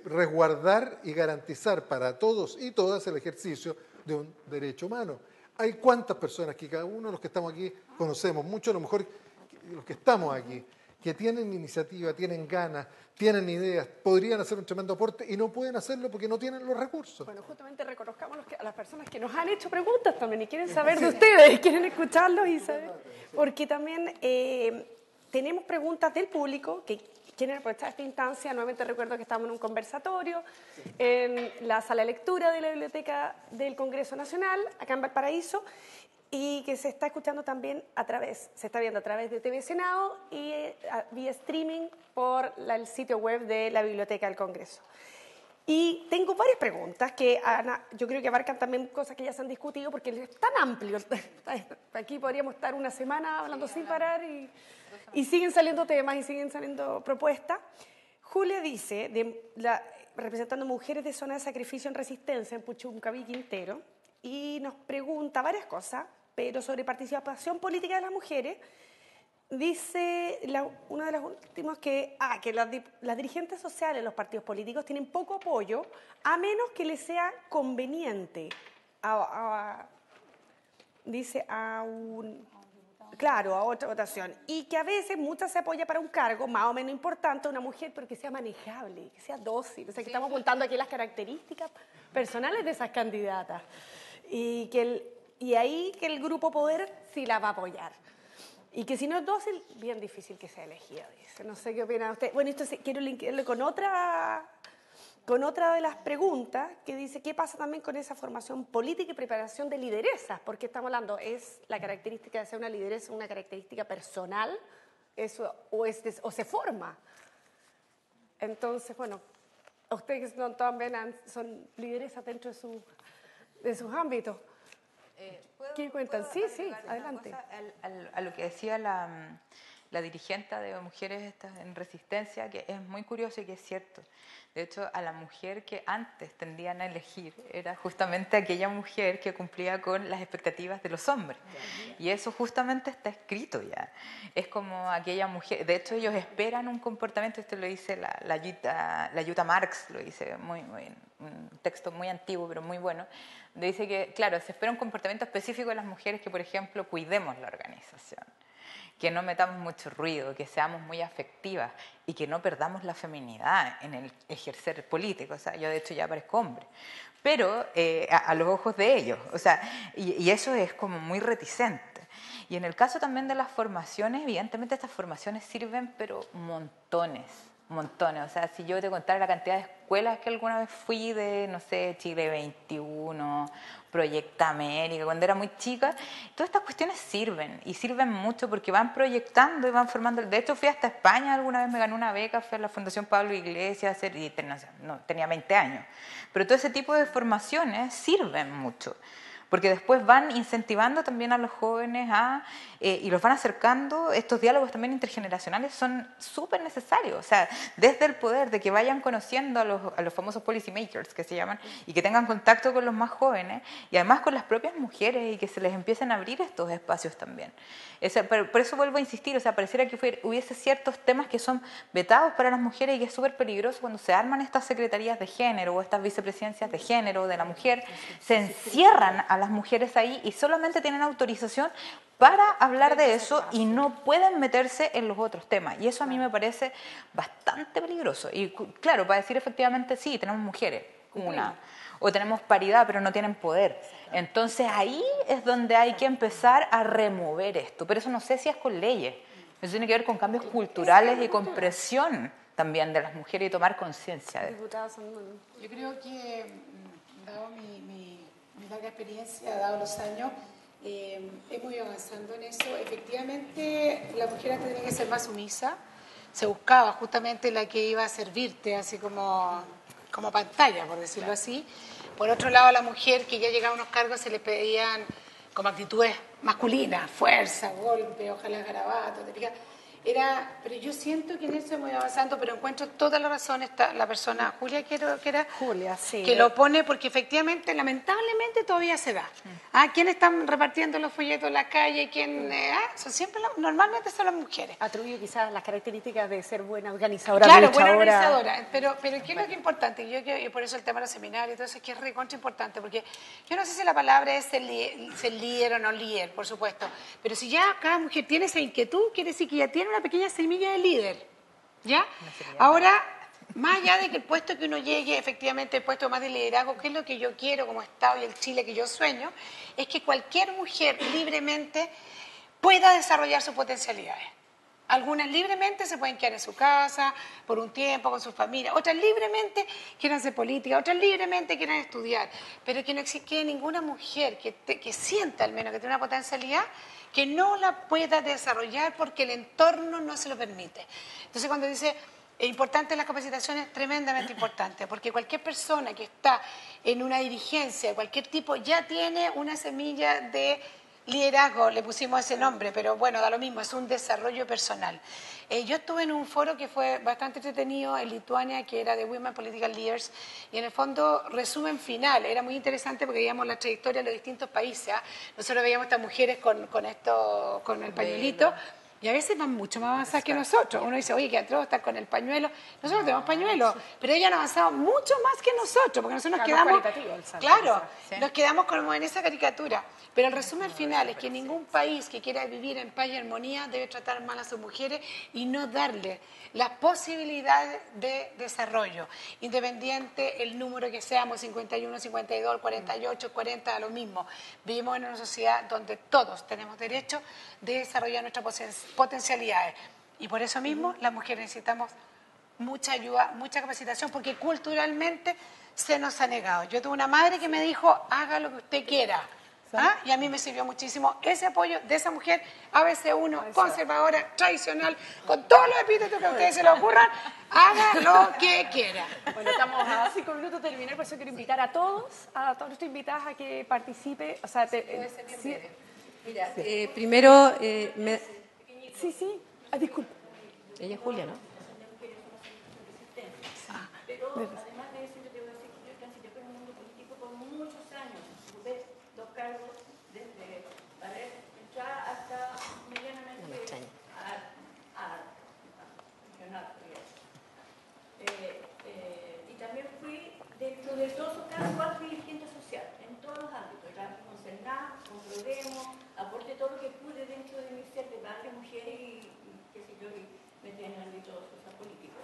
resguardar y garantizar para todos y todas el ejercicio de un derecho humano. Hay cuántas personas que cada uno de los que estamos aquí conocemos, muchos a lo mejor los que estamos aquí, que tienen iniciativa, tienen ganas, tienen ideas, podrían hacer un tremendo aporte y no pueden hacerlo porque no tienen los recursos. Bueno, justamente reconozcamos a las personas que nos han hecho preguntas también y quieren saber de ustedes, quieren escucharlos y saber, porque también tenemos preguntas del público que quieren aprovechar esta instancia. Nuevamente recuerdo que estamos en un conversatorio en la sala de lectura de la Biblioteca del Congreso Nacional, acá en Valparaíso, y que se está escuchando también se está viendo a través de TV Senado y vía streaming por el sitio web de la Biblioteca del Congreso. Y tengo varias preguntas que, Ana, yo creo que abarcan también cosas que ya se han discutido porque es tan amplio. Aquí podríamos estar una semana hablando sin parar y siguen saliendo temas y siguen saliendo propuestas. Julia dice, representando mujeres de zona de sacrificio en resistencia en Puchuncaví, Quintero, y nos pregunta varias cosas, pero sobre participación política de las mujeres. Dice una de las últimas que las dirigentes sociales de los partidos políticos tienen poco apoyo a menos que les sea conveniente a otra votación, y que a veces muchas se apoya para un cargo más o menos importante a una mujer, pero que sea manejable, que sea dócil. O sea, que estamos apuntando aquí las características personales de esas candidatas y ahí que el grupo poder sí la va a apoyar. Y que si no es dócil, bien difícil que sea elegida, dice. No sé qué opina usted. Bueno, esto quiero linkearlo con otra de las preguntas que dice, ¿qué pasa también con esa formación política y preparación de lideresas? Porque estamos hablando, ¿es la característica de ser una lideresa una característica personal o se forma? Entonces, bueno, ustedes también son lideresas dentro de sus ámbitos. ¿Qué cuentan? Sí, adelante. A lo que decía la dirigente de Mujeres en Resistencia, que es muy curioso y que es cierto. De hecho, a la mujer que antes tendían a elegir era justamente aquella mujer que cumplía con las expectativas de los hombres. Y eso justamente está escrito ya. Es como aquella mujer, de hecho ellos esperan un comportamiento, esto lo dice la Jutta Marx, lo dice un texto muy antiguo pero muy bueno, donde dice que, claro, se espera un comportamiento específico de las mujeres que, por ejemplo, cuidemos la organización, que no metamos mucho ruido, que seamos muy afectivas y que no perdamos la feminidad en el ejercer político. O sea, yo de hecho ya parezco hombre, pero a los ojos de ellos. O sea, y eso es como muy reticente. Y en el caso también de las formaciones, evidentemente estas formaciones sirven, pero montones. O sea, si yo te contara la cantidad de escuelas que alguna vez fui de, no sé, Chile 21, Proyecta América, cuando era muy chica, todas estas cuestiones sirven, y sirven mucho porque van proyectando y van formando. De hecho, fui hasta España, alguna vez me gané una beca, fui a la Fundación Pablo Iglesias, no, tenía 20 años. Pero todo ese tipo de formaciones sirven mucho, porque después van incentivando también a los jóvenes y los van acercando. Estos diálogos también intergeneracionales son súper necesarios, o sea, desde el poder de que vayan conociendo a los famosos policy makers que se llaman, y que tengan contacto con los más jóvenes y además con las propias mujeres, y que se les empiecen a abrir estos espacios también. Por eso vuelvo a insistir, o sea, pareciera que hubiese ciertos temas que son vetados para las mujeres, y que es súper peligroso cuando se arman estas secretarías de género o estas vicepresidencias de género de la mujer, se encierran a las mujeres ahí y solamente tienen autorización para hablar de eso y no pueden meterse en los otros temas. Y eso a mí me parece bastante peligroso. Y claro, para decir efectivamente, sí, tenemos mujeres, o tenemos paridad, pero no tienen poder. Entonces ahí es donde hay que empezar a remover esto. Pero eso no sé si es con leyes. Eso tiene que ver con cambios culturales y con presión también de las mujeres y tomar conciencia de esto. Yo creo que, dado mi larga experiencia, dado los años, hemos ido avanzando en eso. Efectivamente, la mujer antes tenía que ser más sumisa. Se buscaba justamente la que iba a servirte, así como pantalla, por decirlo así. Por otro lado, a la mujer que ya llegaba a unos cargos se le pedían como actitudes masculinas, fuerza, golpe, ojalá garabato, pero yo siento que en eso hemos ido avanzando, pero encuentro toda la razón la persona, Julia, que era Julia, sí, que lo pone, porque efectivamente, lamentablemente todavía se da. ¿Quién están repartiendo los folletos en la calle? Normalmente son las mujeres. Atribuyo quizás las características de ser buena organizadora. Claro, buena organizadora. Pero ¿qué es lo que es importante? Y por eso el tema de los seminarios y todo eso es que es recontra importante, porque yo no sé si la palabra es ser líder o no líder, por supuesto, pero si ya cada mujer tiene esa inquietud, quiere decir que ya tiene una pequeña semilla de líder, ¿ya? Ahora, más allá de que el puesto que uno llegue, efectivamente, el puesto más de liderazgo, que es lo que yo quiero como Estado y el Chile que yo sueño, es que cualquier mujer libremente pueda desarrollar sus potencialidades. Algunas libremente se pueden quedar en su casa por un tiempo con su familia, otras libremente quieran hacer política, otras libremente quieran estudiar, pero que no existe ninguna mujer que sienta al menos que tiene una potencialidad que no la pueda desarrollar porque el entorno no se lo permite. Entonces cuando dice es importante las capacitaciones, tremendamente importante, porque cualquier persona que está en una dirigencia de cualquier tipo ya tiene una semilla de liderazgo, le pusimos ese nombre, pero bueno, da lo mismo, es un desarrollo personal. Yo estuve en un foro que fue bastante entretenido en Lituania, que era de Women Political Leaders, y en el fondo, resumen final, era muy interesante porque veíamos la trayectoria de los distintos países. Nosotros veíamos a estas mujeres con el pañuelito, y a veces van mucho más avanzadas que nosotros. Uno dice, oye, que atroz, están con el pañuelo. Nosotros tenemos pañuelo, pero ellas han avanzado mucho más que nosotros, porque nosotros nos quedamos, claro, nos quedamos como en esa caricatura. Pero el resumen final es que ningún país que quiera vivir en paz y armonía debe tratar mal a sus mujeres y no darle las posibilidades de desarrollo, independiente el número que seamos, 51, 52, 48, 40, lo mismo. Vivimos en una sociedad donde todos tenemos derecho de desarrollar nuestras potencialidades. Y por eso mismo las mujeres necesitamos mucha ayuda, mucha capacitación, porque culturalmente se nos ha negado. Yo tuve una madre que me dijo, haga lo que usted quiera. ¿Ah? Y a mí me sirvió muchísimo ese apoyo de esa mujer, ABC1, conservadora, tradicional, con todos los epítetos que a ustedes se le ocurran, haga lo que quiera. Bueno, estamos a 5 minutos de terminar, por eso quiero invitar a todas nuestras invitadas a que participe. O sea, sí. Mira, primero... Sí, disculpe. Ella es Julia, ¿no? Pero además de eso, yo te voy a decir que yo transité por el mundo político por muchos años. Tuve 2 cargos desde entrar hasta medianamente regional. Y también fui, dentro de todos esos cargos, fui dirigente social, en todos los ámbitos. Con CERNAC, con PRODEMO, aporté todo lo que pude dentro de mi ser de madre, mujer y qué sé yo, y metí en el ámbito social político.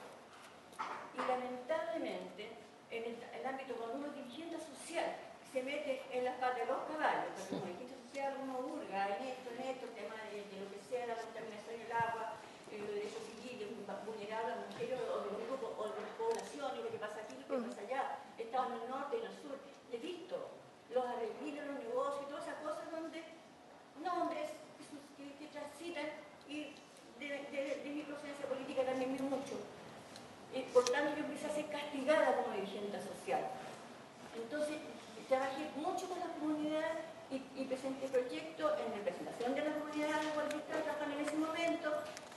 Y lamentablemente, en el ámbito cuando uno es dirigente social, se mete en las patas de los caballos, porque como dirigente social uno hurga en esto, el tema de lo que sea, la contaminación del agua, los derechos civiles, vulnerar a las mujeres o de los grupos o de las poblaciones, lo que pasa aquí, lo que pasa allá, Estados en el norte y en el sur. He visto los arreglos, los negocios y todas esas cosas donde nombres que transitan y de mi procedencia política también vi mucho. Por tanto, yo empecé a ser castigada como dirigente social. Entonces, trabajé mucho con las comunidades y presenté proyectos en representación de las comunidades con las que estaba trabajando en ese momento.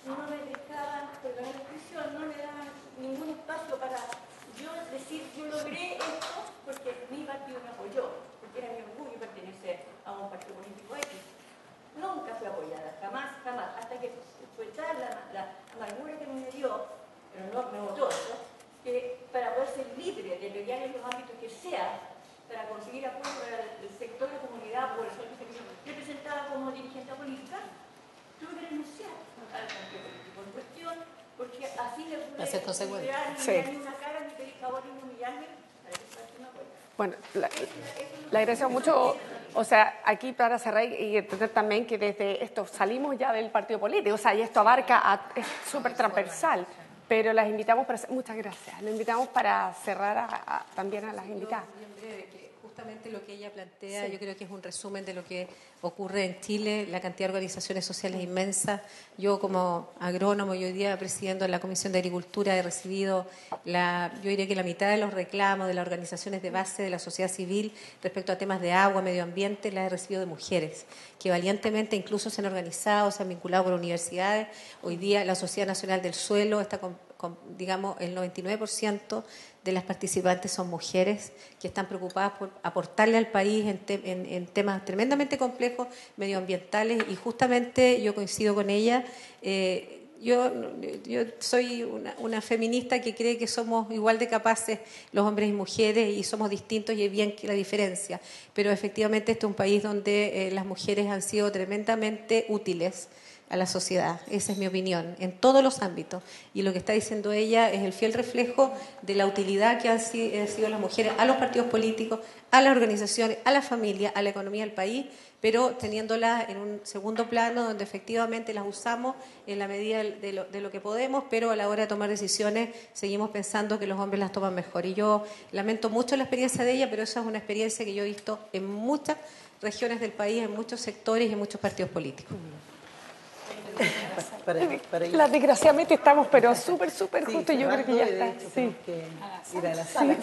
No me dejaban, perdón la expresión, no me daban ningún espacio para yo decir, yo logré esto porque mi partido me apoyó, porque era mi orgullo pertenecer a un partido político X. Nunca fui apoyada, jamás, hasta que fue tal la amargura que me dio, pero no me votó eso, que para poder ser libre de pelear en los ámbitos que sea, para conseguir apoyo para el sector de comunidad, población que yo representaba como dirigente política, tuve que renunciar al partido político en cuestión, porque así le pude liberar ni una cara, ni pedir favor, ni humillarme, para que se me apoyo. Bueno, le agradecemos mucho, o sea, aquí para cerrar y entender también que desde esto salimos ya del partido político, o sea, y esto abarca, es súper transversal, pero las invitamos para, muchas gracias, le invitamos para cerrar también a las invitadas. Justamente lo que ella plantea, yo creo que es un resumen de lo que ocurre en Chile, la cantidad de organizaciones sociales es inmensa. Yo como agrónomo y hoy día presidiendo la Comisión de Agricultura he recibido, yo diría que la mitad de los reclamos de las organizaciones de base de la sociedad civil respecto a temas de agua, medio ambiente, las he recibido de mujeres, que valientemente incluso se han organizado, se han vinculado con universidades. Hoy día la Sociedad Nacional del Suelo está digamos, el 99% de las participantes son mujeres que están preocupadas por aportarle al país en temas tremendamente complejos, medioambientales, y justamente yo coincido con ella. Yo soy una feminista que cree que somos igual de capaces los hombres y mujeres y somos distintos y es bien que la diferencia, pero efectivamente este es un país donde las mujeres han sido tremendamente útiles a la sociedad, esa es mi opinión, en todos los ámbitos. Y lo que está diciendo ella es el fiel reflejo de la utilidad que han sido las mujeres a los partidos políticos, a las organizaciones, a la familia, a la economía del país, pero teniéndolas en un segundo plano donde efectivamente las usamos en la medida de lo que podemos, pero a la hora de tomar decisiones seguimos pensando que los hombres las toman mejor. Y yo lamento mucho la experiencia de ella, pero esa es una experiencia que yo he visto en muchas regiones del país, en muchos sectores y en muchos partidos políticos. Las desgraciadamente estamos, pero súper justo, y yo creo que ya está. Que ir a la sala.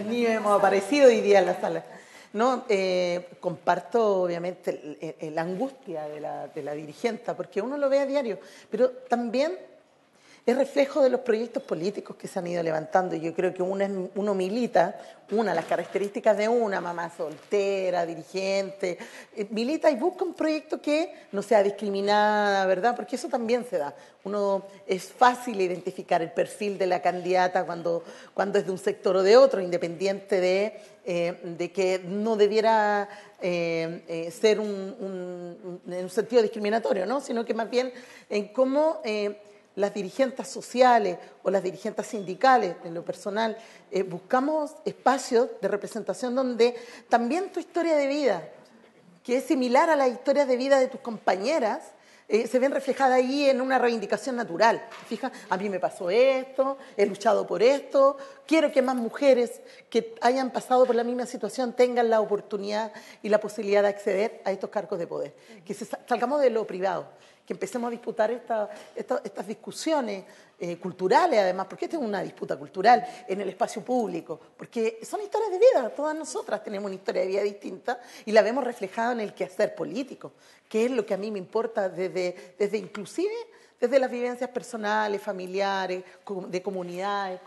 Ni hemos aparecido hoy día en la sala. No, comparto obviamente la angustia de la dirigente, porque uno lo ve a diario, pero también es reflejo de los proyectos políticos que se han ido levantando. Yo creo que uno milita, las características de una mamá soltera, dirigente, milita y busca un proyecto que no sea discriminada, ¿verdad? Porque eso también se da. Es fácil identificar el perfil de la candidata cuando es de un sector o de otro, independiente de que no debiera ser en un sentido discriminatorio, ¿no? Sino que más bien en cómo las dirigentes sociales o las dirigentes sindicales, en lo personal, buscamos espacios de representación donde también tu historia de vida, que es similar a las historias de vida de tus compañeras, se ven reflejadas ahí en una reivindicación natural. Fija, a mí me pasó esto, he luchado por esto, quiero que más mujeres que hayan pasado por la misma situación tengan la oportunidad y la posibilidad de acceder a estos cargos de poder. Que salgamos de lo privado, que empecemos a disputar estas discusiones culturales, además, porque esta es una disputa cultural en el espacio público, porque son historias de vida, todas nosotras tenemos una historia de vida distinta y la vemos reflejada en el quehacer político, que es lo que a mí me importa desde inclusive desde las vivencias personales, familiares, de comunidades,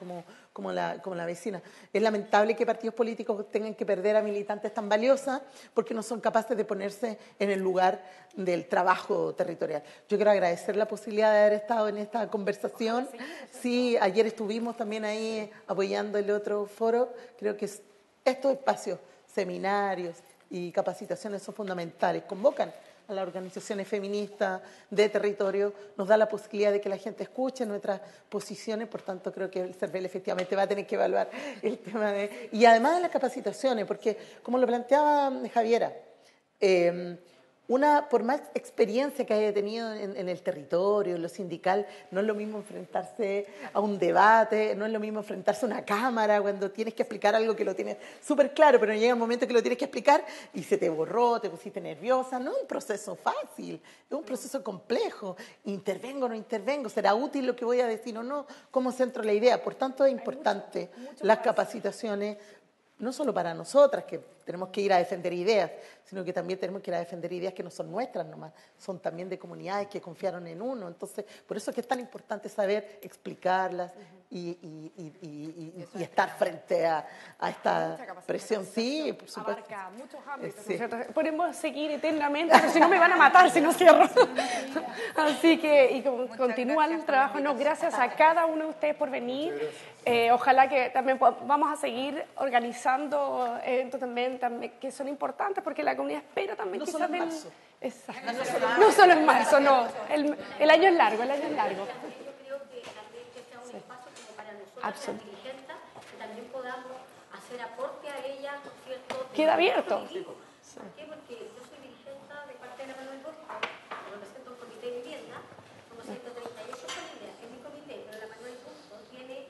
como la vecina. Es lamentable que partidos políticos tengan que perder a militantes tan valiosas porque no son capaces de ponerse en el lugar del trabajo territorial. Yo quiero agradecer la posibilidad de haber estado en esta conversación. Sí, ayer estuvimos también ahí apoyando el otro foro. Creo que estos espacios, seminarios y capacitaciones son fundamentales. Convocan a las organizaciones feministas de territorio, nos da la posibilidad de que la gente escuche nuestras posiciones, por tanto creo que el CERVEL efectivamente va a tener que evaluar el tema y además de las capacitaciones, porque como lo planteaba Javiera, por más experiencia que haya tenido en el territorio, en lo sindical, no es lo mismo enfrentarse a un debate, no es lo mismo enfrentarse a una cámara cuando tienes que explicar algo que lo tienes súper claro, pero llega un momento que lo tienes que explicar y se te borró, te pusiste nerviosa. No es un proceso fácil, es un proceso complejo. ¿Intervengo o no intervengo? ¿Será útil lo que voy a decir o no? ¿Cómo centro la idea? Por tanto, es importante las capacitaciones, no solo para nosotras, que tenemos que ir a defender ideas, sino que también tenemos que ir a defender ideas que no son nuestras nomás, son también de comunidades que confiaron en uno. Entonces, por eso es que es tan importante saber explicarlas y estar frente a esta presión. Sí, por supuesto. Abarca muchos ámbitos, ¿no es cierto? Podemos seguir eternamente, pero si no me van a matar si no cierro. Así que, continúa el trabajo. No, gracias a cada uno de ustedes por venir. Ojalá que también vamos a seguir organizando eventos también que son importantes, porque la comunidad espera también. No solo en marzo. Exacto. No solo en marzo, no. El año es largo, el año es largo. Yo creo que también que sea un espacio como para nosotros, las dirigentes, que también podamos hacer aporte a ella, ¿cierto? Queda abierto. ¿Por qué? Porque yo soy dirigente de parte de la Manuel Bosco, represento un comité de vivienda, somos 138 familias en mi comité, pero la Manuel Bosco tiene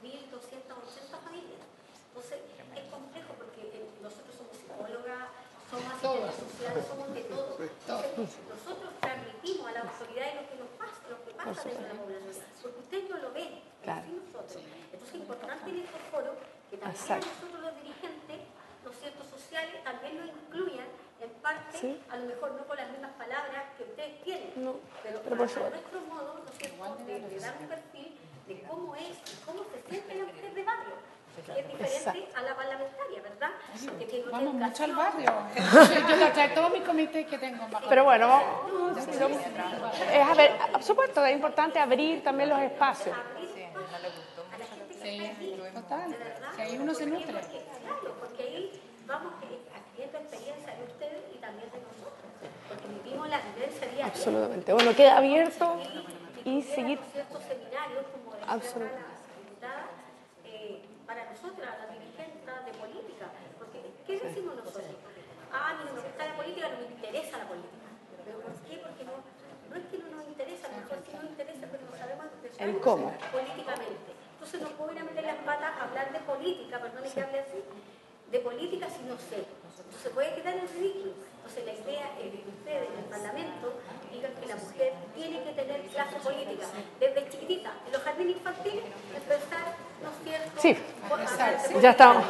1.280 familias. Entonces, es complejo porque nosotros somos psicólogas, somos asistentes sociales, somos de todo. Entonces, nosotros transmitimos a la autoridad lo que nos pasa, lo que pasa dentro de la población, porque ustedes no lo ven, claro. Así nosotros. Entonces, es importante en estos foros que también nosotros los dirigentes, los ciertos sociales, también nos incluyan en parte, a lo mejor no con las mismas palabras que ustedes tienen, pero a nuestro modo, ¿no es cierto?, de dar un perfil de cómo es y cómo se siente la mujer de barrio. Es diferente a la parlamentaria, ¿verdad? Que no vamos mucho al barrio. Yo lo traigo todo mi comité que tengo. Pero bueno, a ver, por supuesto, es importante abrir también los espacios. Sí, total. Que ahí uno se nutre. Claro, porque ahí vamos adquiriendo experiencia de ustedes y también de nosotros. Porque vivimos la vivencia diaria. Absolutamente. Bueno, queda abierto y seguir. Ciertos seminarios, como decía la diputada, para nosotras, las dirigentes de política, porque ¿qué decimos nosotros? A mí no me gusta la política, no me interesa la política. ¿Pero por qué? Porque no es que no nos interesa, mejor sí nos interesa, pero no sabemos el cómo políticamente. Entonces no puedo ir a meter las patas a hablar de política, perdón que hable así, de política si no sé. Entonces puede quedar en ridículo. Entonces la idea es que ustedes en el Parlamento digan que la mujer tiene que tener clase política desde chiquitita, en los jardines infantiles, empezar, ¿no es cierto? Sí, ya estamos.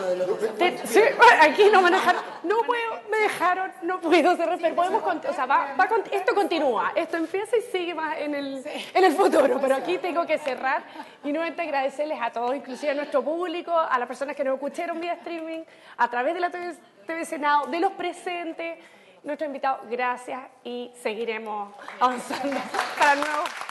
Sí, aquí no me dejaron, no puedo, me dejaron dejaron, no puedo cerrar, pero podemos, o sea, esto continúa, esto empieza y sigue más en el futuro, pero aquí tengo que cerrar y nuevamente agradecerles a todos, inclusive a nuestro público, a las personas que nos escucharon vía streaming, a través de la TV Senado, de los presentes, nuestros invitados, gracias y seguiremos avanzando para nuevos.